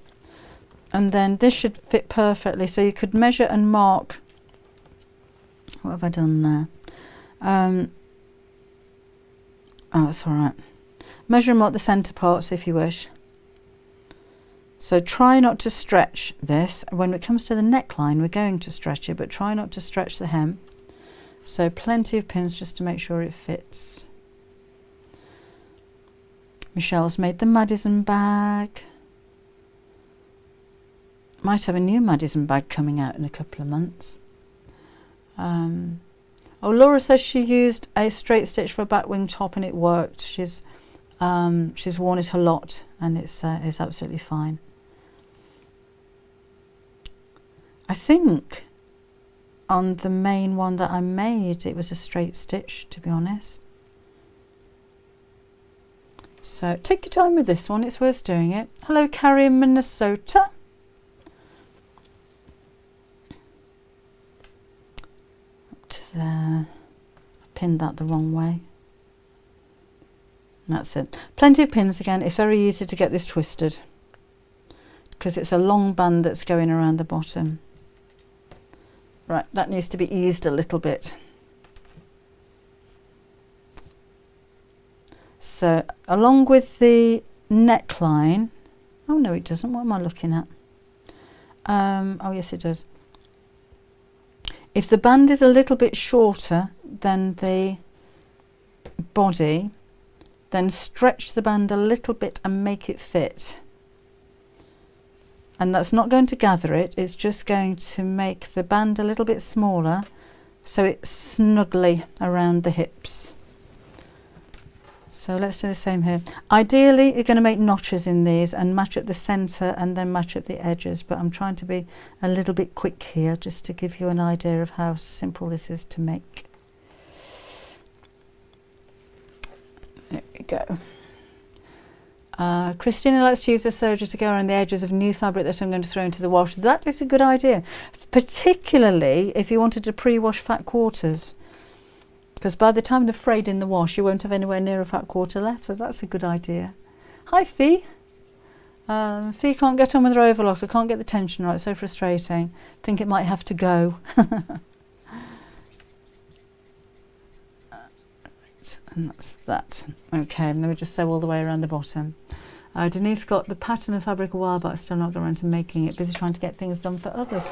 And then this should fit perfectly, so you could measure and mark. What have I done there? Oh, it's all right. Measure and mark the centre parts if you wish. So try not to stretch this. When it comes to the neckline, we're going to stretch it, but try not to stretch the hem. So plenty of pins just to make sure it fits. Michelle's made the Madison bag. Might have a new Madison bag coming out in a couple of months. Oh, Laura says she used a straight stitch for a Batwing top and it worked. She's worn it a lot and it's absolutely fine. I think on the main one that I made it was a straight stitch, to be honest. So take your time with this one, it's worth doing it. Hello Carrie in Minnesota. Up to there. I pinned that the wrong way. That's it. Plenty of pins again. It's very easy to get this twisted because it's a long band that's going around the bottom. Right, that needs to be eased a little bit. So along with the neckline, oh no it doesn't, what am I looking at? Oh yes it does. If the band is a little bit shorter than the body, then stretch the band a little bit and make it fit. And that's not going to gather it, it's just going to make the band a little bit smaller so it's snugly around the hips. So let's do the same here. Ideally you're going to make notches in these and match up the centre and then match up the edges, but I'm trying to be a little bit quick here just to give you an idea of how simple this is to make. There we go. Christina likes to use the serger to go around the edges of new fabric that I'm going to throw into the wash. That is a good idea, particularly if you wanted to pre-wash fat quarters, because by the time they're frayed in the wash you won't have anywhere near a fat quarter left, so that's a good idea. Hi Fee. Fee can't get on with her overlocker, can't get the tension right, so frustrating. Think it might have to go. And that's that. Okay, and then we just sew all the way around the bottom. Denise got the pattern of fabric a while but still not got around to making it. Busy trying to get things done for others.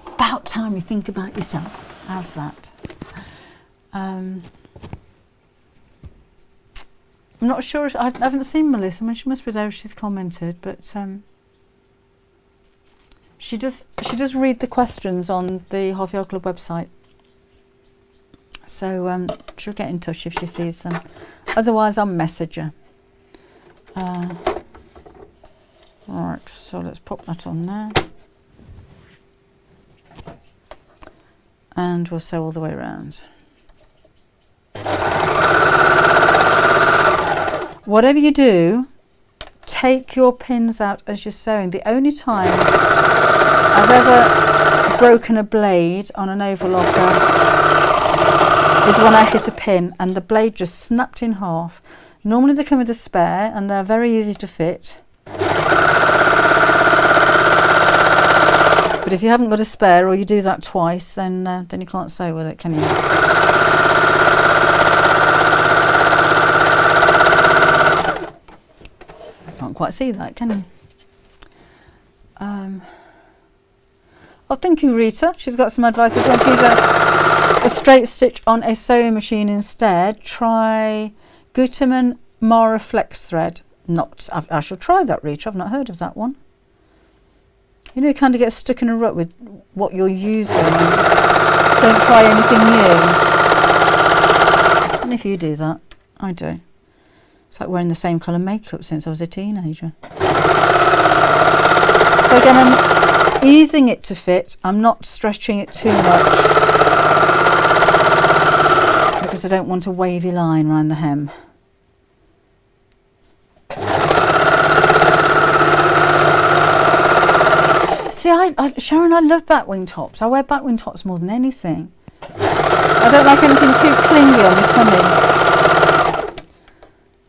About time you think about yourself. How's that? I'm not sure if, I haven't seen Melissa. I mean, she must be there if she's commented, but she does read the questions on the Half Yard Club website. So she'll get in touch if she sees them. Otherwise I'll message her. Right, so let's pop that on there. And we'll sew all the way around. Whatever you do, take your pins out as you're sewing. The only time I've ever broken a blade on an overlocker is when I hit a pin and the blade just snapped in half. Normally they come with a spare and they're very easy to fit. But if you haven't got a spare or you do that twice, then you can't sew with it, can you? Can't quite see that, can you? Oh, thank you, Rita. She's got some advice. If you want to use a straight stitch on a sewing machine instead, try Gutermann Mara Flex thread. I shall try that, Rita. I've not heard of that one. You know, you kind of get stuck in a rut with what you're using. Don't try anything new. And if you do that, I do. It's like wearing the same colour makeup since I was a teenager. So again, I'm easing it to fit. I'm not stretching it too much because I don't want a wavy line around the hem. See, Sharon, I love Batwing tops. I wear Batwing tops more than anything. I don't like anything too clingy on the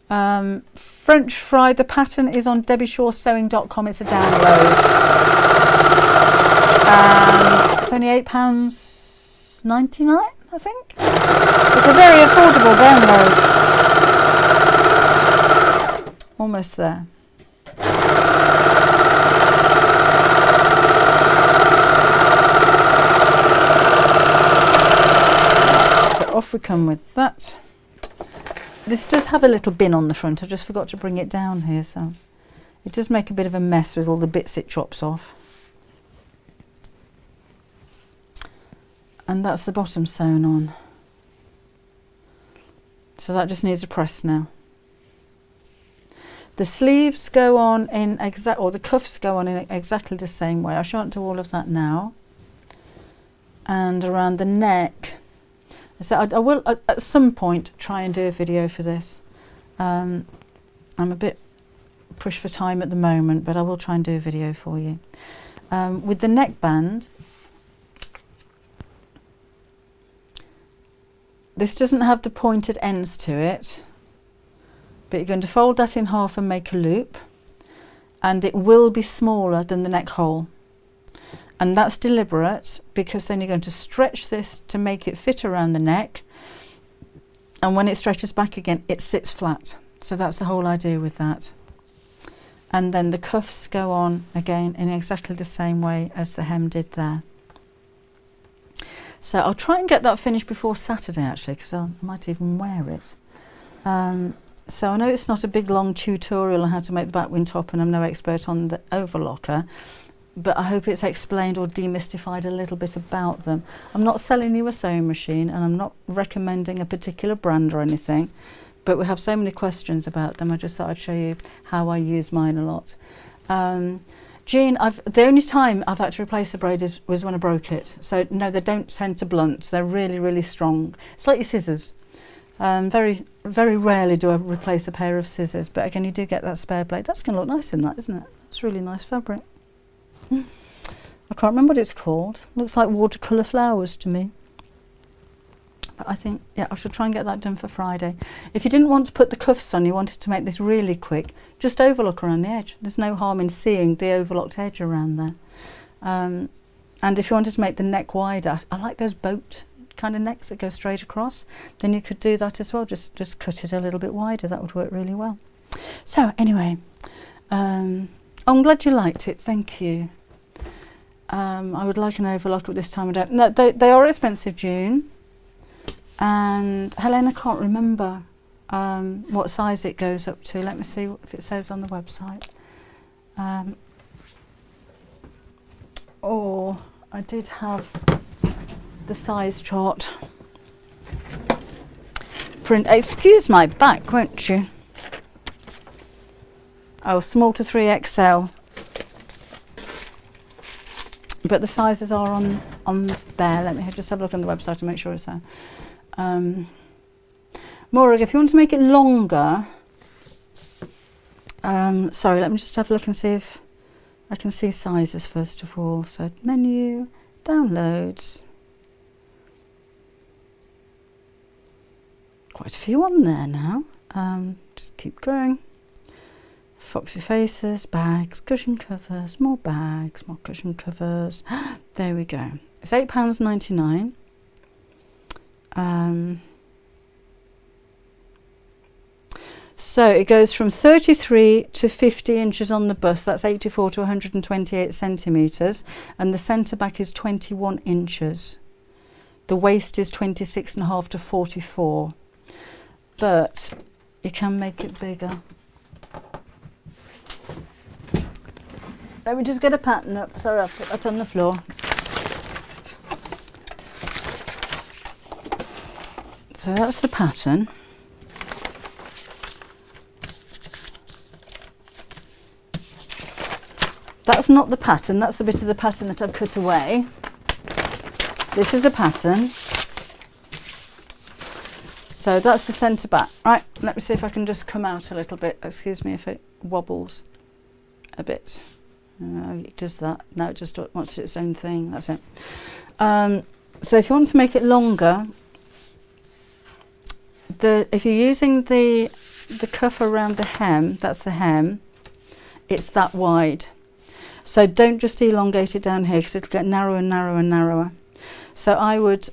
tummy. French fry, the pattern is on debbieshawsewing.com. It's a download. And it's only £8.99, I think. It's a very affordable download. Almost there. Off we come with that. This does have a little bin on the front. I just forgot to bring it down here, so it does make a bit of a mess with all the bits it chops off. And that's the bottom sewn on. So that just needs a press now. The sleeves go on in the cuffs go on in exactly the same way. I shan't do all of that now. And around the neck, so I will at some point try and do a video for this. I'm a bit pushed for time at the moment, but I will try and do a video for you. With the neckband, this doesn't have the pointed ends to it, but you're going to fold that in half and make a loop, and it will be smaller than the neck hole. And that's deliberate, because then you're going to stretch this to make it fit around the neck, and when it stretches back again it sits flat. So that's the whole idea with that. And then the cuffs go on again in exactly the same way as the hem did there. So I'll try and get that finished before Saturday, actually, because I might even wear it. So I know it's not a big long tutorial on how to make the Batwing top, and I'm no expert on the Overlocker, but I hope it's explained or demystified a little bit about them. I'm not selling you a sewing machine, and I'm not recommending a particular brand or anything, but we have so many questions about them. I just thought I'd show you how I use mine a lot. Jean, the only time I've had to replace the braid was when I broke it. So no, they don't tend to blunt. They're really, really strong. It's like your scissors. Very, very rarely do I replace a pair of scissors, but again, you do get that spare blade. That's going to look nice in that, isn't it? It's really nice fabric. I can't remember what it's called. Looks like watercolour flowers to me. But I think, yeah, I should try and get that done for Friday. If you didn't want to put the cuffs on, you wanted to make this really quick, just overlock around the edge. There's no harm in seeing the overlocked edge around there. And if you wanted to make the neck wider, I like those boat kind of necks that go straight across, then you could do that as well. Just cut it a little bit wider. That would work really well. So anyway, I'm glad you liked it. Thank you. I would like an overlocker at this time of day. No, they are expensive, June. And Helena can't remember what size it goes up to. Let me see if it says on the website. Oh, I did have the size chart print. Excuse my back, won't you? Oh, small to 3XL. But the sizes are on there. Let me just have a look on the website to make sure it's there. Morag, if you want to make it longer, sorry, let me just have a look and see if I can see sizes first of all. So menu, downloads. Quite a few on there now. Just keep going. Foxy faces, bags, cushion covers, more bags, more cushion covers. There we go. It's £8.99. So it goes from 33 to 50 inches on the bust. That's 84 to 128 centimetres. And the centre back is 21 inches. The waist is 26.5 to 44. But you can make it bigger. Let me just get a pattern up. Sorry, I'll put that on the floor. So that's the pattern. That's not the pattern, that's the bit of the pattern that I've cut away. This is the pattern. So that's the centre back. Right, let me see if I can just come out a little bit. Excuse me if it wobbles a bit. It does that. Now it just wants its own thing. That's it. So if you want to make it longer, if you're using the cuff around the hem, that's the hem, it's that wide. So don't just elongate it down here because it'll get narrower and narrower and narrower. So I would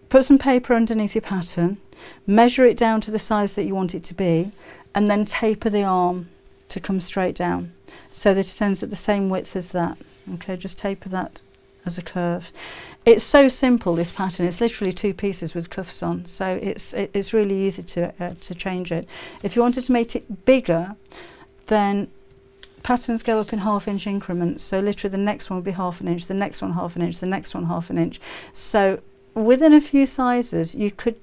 put some paper underneath your pattern, measure it down to the size that you want it to be, and then taper the arm to come straight down so that it ends at the same width as that. Okay, just taper that as a curve. It's so simple, this pattern. It's literally 2 pieces with cuffs on, so it's really easy to change it. If you wanted to make it bigger, then patterns go up in 1/2 inch increments. So literally the next one will be 1/2 inch, the next one 1/2 inch, the next one 1/2 inch. So within a few sizes, you could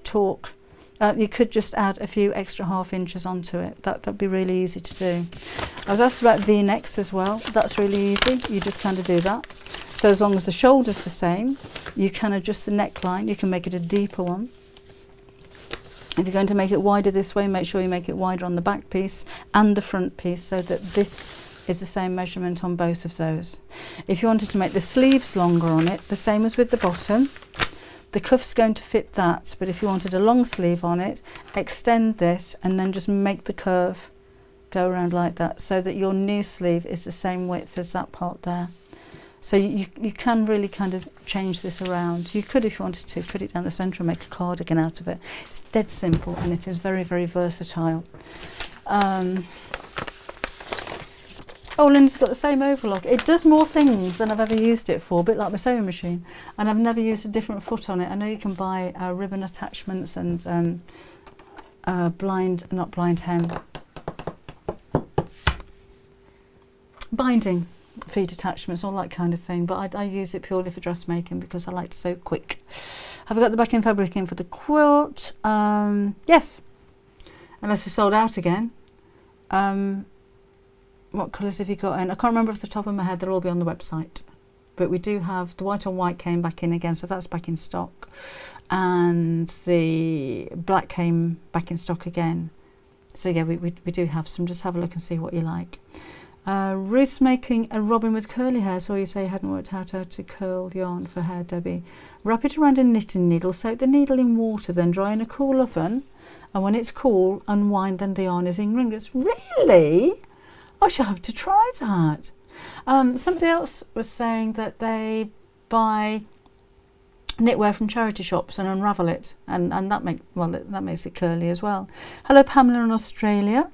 you could just add a few extra 1/2 inches onto it. That'd be really easy to do. I was asked about V-necks as well. That's really easy. You just kind of do that. So as long as the shoulder's the same, you can adjust the neckline. You can make it a deeper one. If you're going to make it wider this way, make sure you make it wider on the back piece and the front piece so that this is the same measurement on both of those. If you wanted to make the sleeves longer on it, the same as with the bottom, the cuff's going to fit that, but if you wanted a long sleeve on it, extend this and then just make the curve go around like that so that your new sleeve is the same width as that part there. So you can really kind of change this around. You could, if you wanted to, put it down the centre and make a cardigan out of it. It's dead simple and it is very, very versatile. Oh, Linda's got the same overlock. It does more things than I've ever used it for, a bit like my sewing machine. And I've never used a different foot on it. I know you can buy ribbon attachments and binding feet attachments, all that kind of thing. But I use it purely for dressmaking because I like to sew quick. Have I got the backing fabric in for the quilt? Yes, unless it's sold out again. What colours have you got in? I can't remember off the top of my head. They'll all be on the website. But we do have the white on white came back in again, so that's back in stock. And the black came back in stock again. So yeah, we do have some. Just have a look and see what you like. Ruth's making a robin with curly hair, so you say you hadn't worked out how to curl yarn for hair, Debbie. Wrap it around a knitting needle, soak the needle in water, then dry in a cool oven. And when it's cool, unwind and the yarn is in ringlets. Really? I shall have to try that. Somebody else was saying that they buy knitwear from charity shops and unravel it, and that makes it curly as well. Hello, Pamela in Australia.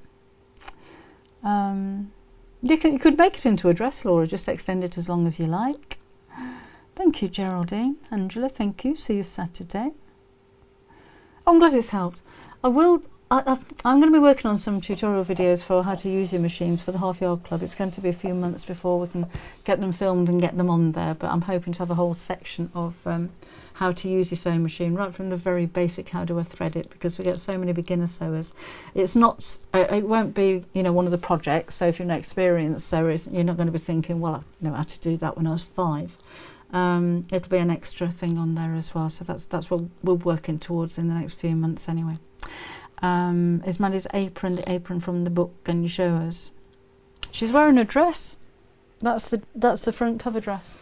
You could make it into a dress, Laura. Just extend it as long as you like. Thank you, Geraldine. Angela, thank you. See you Saturday. Oh, I'm glad it's helped. I'm going to be working on some tutorial videos for how to use your machines for the Half Yard Club. It's going to be a few months before we can get them filmed and get them on there, but I'm hoping to have a whole section of how to use your sewing machine, right from the very basic how do I thread it, because we get so many beginner sewers. It's not, it won't be, one of the projects, so if you're an experienced sewer, you're not going to be thinking, well, I know how to do that when I was 5. It'll be an extra thing on there as well, so that's what we're working towards in the next few months anyway. Is Maddie's apron the apron from the book? Can you show us? She's wearing a dress. That's the front cover dress.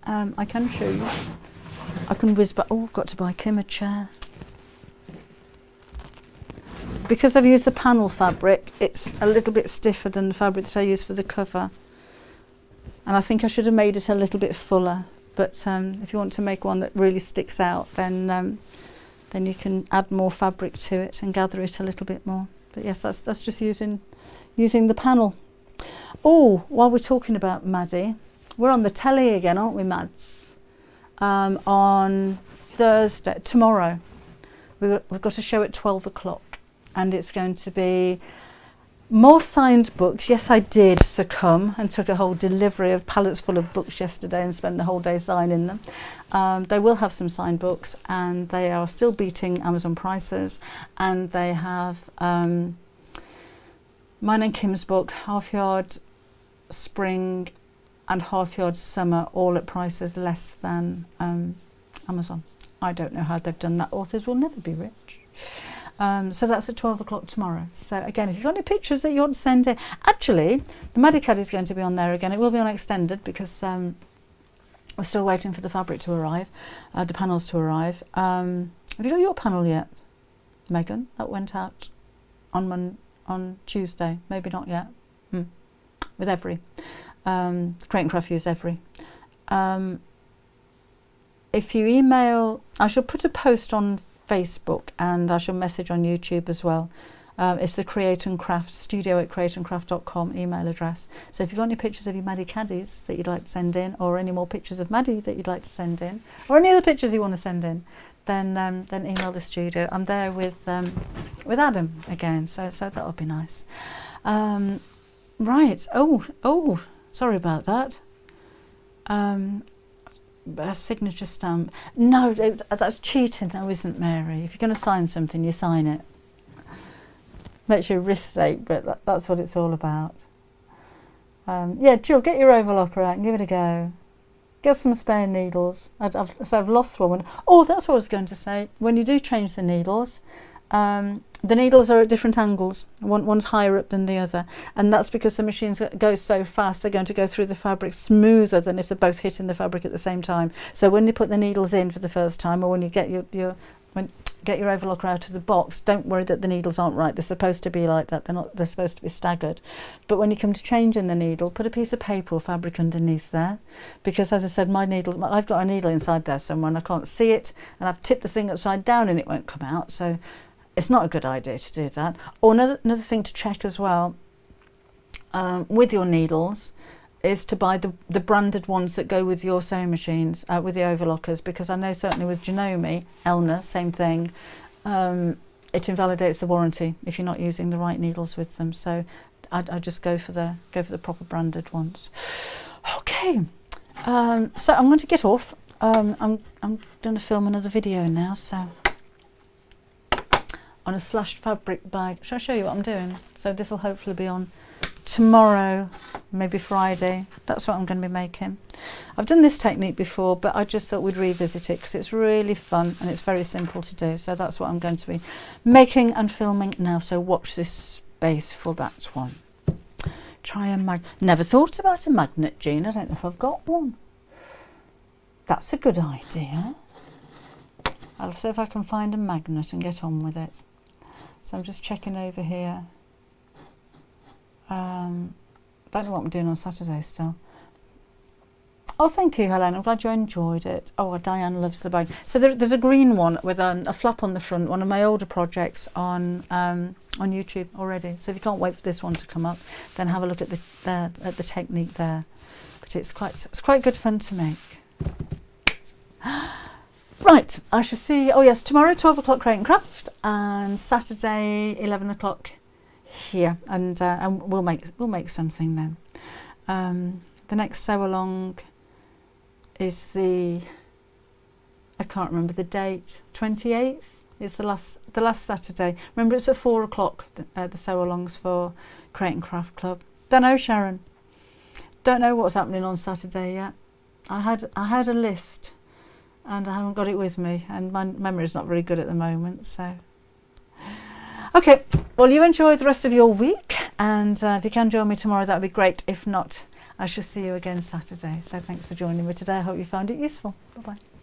I can show you. I can whiz back. Oh, I've got to buy Kim a chair. Because I've used the panel fabric, it's a little bit stiffer than the fabric that I use for the cover. And I think I should have made it a little bit fuller. But if you want to make one that really sticks out, then you can add more fabric to it and gather it a little bit more. But yes, that's just using the panel. Oh, while we're talking about Maddie, we're on the telly again, aren't we, Mads? On Thursday, tomorrow, we've got a show at 12 o'clock, and it's going to be more signed books. Yes, I did succumb and took a whole delivery of pallets full of books yesterday and spent the whole day signing them. They will have some signed books, and they are still beating Amazon prices, and they have mine and Kim's book, Half Yard Spring and Half Yard Summer, all at prices less than Amazon. I don't know how they've done that. Authors will never be rich. So that's at 12 o'clock tomorrow. So again, if you've got any pictures that you want to send in, actually, the Maddie Caddy is going to be on there again. It will be on extended because we're still waiting for the fabric to arrive, the panels to arrive. Have you got your panel yet, Megan? That went out on Tuesday. Maybe not yet. With Every. Crate and Craft use Every. If you email, I shall put a post on Facebook and I shall message on YouTube as well. It's the Create and Craft studio at createandcraft.com email address. So if you've got any pictures of your Maddie Caddies that you'd like to send in, or any more pictures of Maddie that you'd like to send in, or any other pictures you want to send in, then email the studio. I'm there with Adam again, so that'll be nice. Right. Oh, sorry about that. A signature stamp. No, that's cheating though, isn't Mary? If you're going to sign something, you sign it. Makes your wrists ache, but that's what it's all about. Yeah, Jill, get your overlocker out and give it a go. Get some spare needles. I've lost one. Oh, that's what I was going to say. When you do change the needles are at different angles. One's higher up than the other, and that's because the machines go so fast. They're going to go through the fabric smoother than if they're both hitting the fabric at the same time. So when you put the needles in for the first time, or when you get your overlocker out of the box, don't worry that the needles aren't right. They're supposed to be like that. They're supposed to be staggered. But when you come to changing the needle, put a piece of paper or fabric underneath there, because as I said, I've got a needle inside there somewhere and I can't see it, and I've tipped the thing upside down and it won't come out. So it's not a good idea to do that. Or another thing to check as well with your needles is to buy the branded ones that go with your sewing machines, with the overlockers, because I know certainly with Janome, Elna, same thing, it invalidates the warranty if you're not using the right needles with them. So I just go for the proper branded ones. Okay, so I'm going to get off. I'm going to film another video now, so on a slashed fabric bag. Shall I show you what I'm doing? So this will hopefully be on tomorrow, maybe Friday. That's what I'm going to be making. I've done this technique before, but I just thought we'd revisit it because it's really fun and it's very simple to do. So that's what I'm going to be making and filming now. So watch this space for that one. Try a magnet. Never thought about a magnet, Jean. I don't know if I've got one. That's a good idea. I'll see if I can find a magnet and get on with it. So I'm just checking over here. Don't know what I'm doing on Saturday still. Oh, thank you, Helen. I'm glad you enjoyed it. Oh, Diane loves the bag. So there's a green one with a flap on the front, one of my older projects on YouTube already. So if you can't wait for this one to come up, then have a look at the technique there. But it's quite good fun to make. Right, I shall see. Oh yes, tomorrow 12 o'clock Crate and Craft, and Saturday 11 o'clock here, and we'll make something then. The next sew along is I can't remember the date. 28th is the last Saturday. Remember, it's at 4 o'clock. The sew alongs for Crate and Craft Club. Don't know, Sharon. Don't know what's happening on Saturday yet. I had a list, and I haven't got it with me, and my memory is not very good at the moment. So, okay. Well, you enjoy the rest of your week, and if you can join me tomorrow, that would be great. If not, I shall see you again Saturday. So thanks for joining me today. I hope you found it useful. Bye-bye.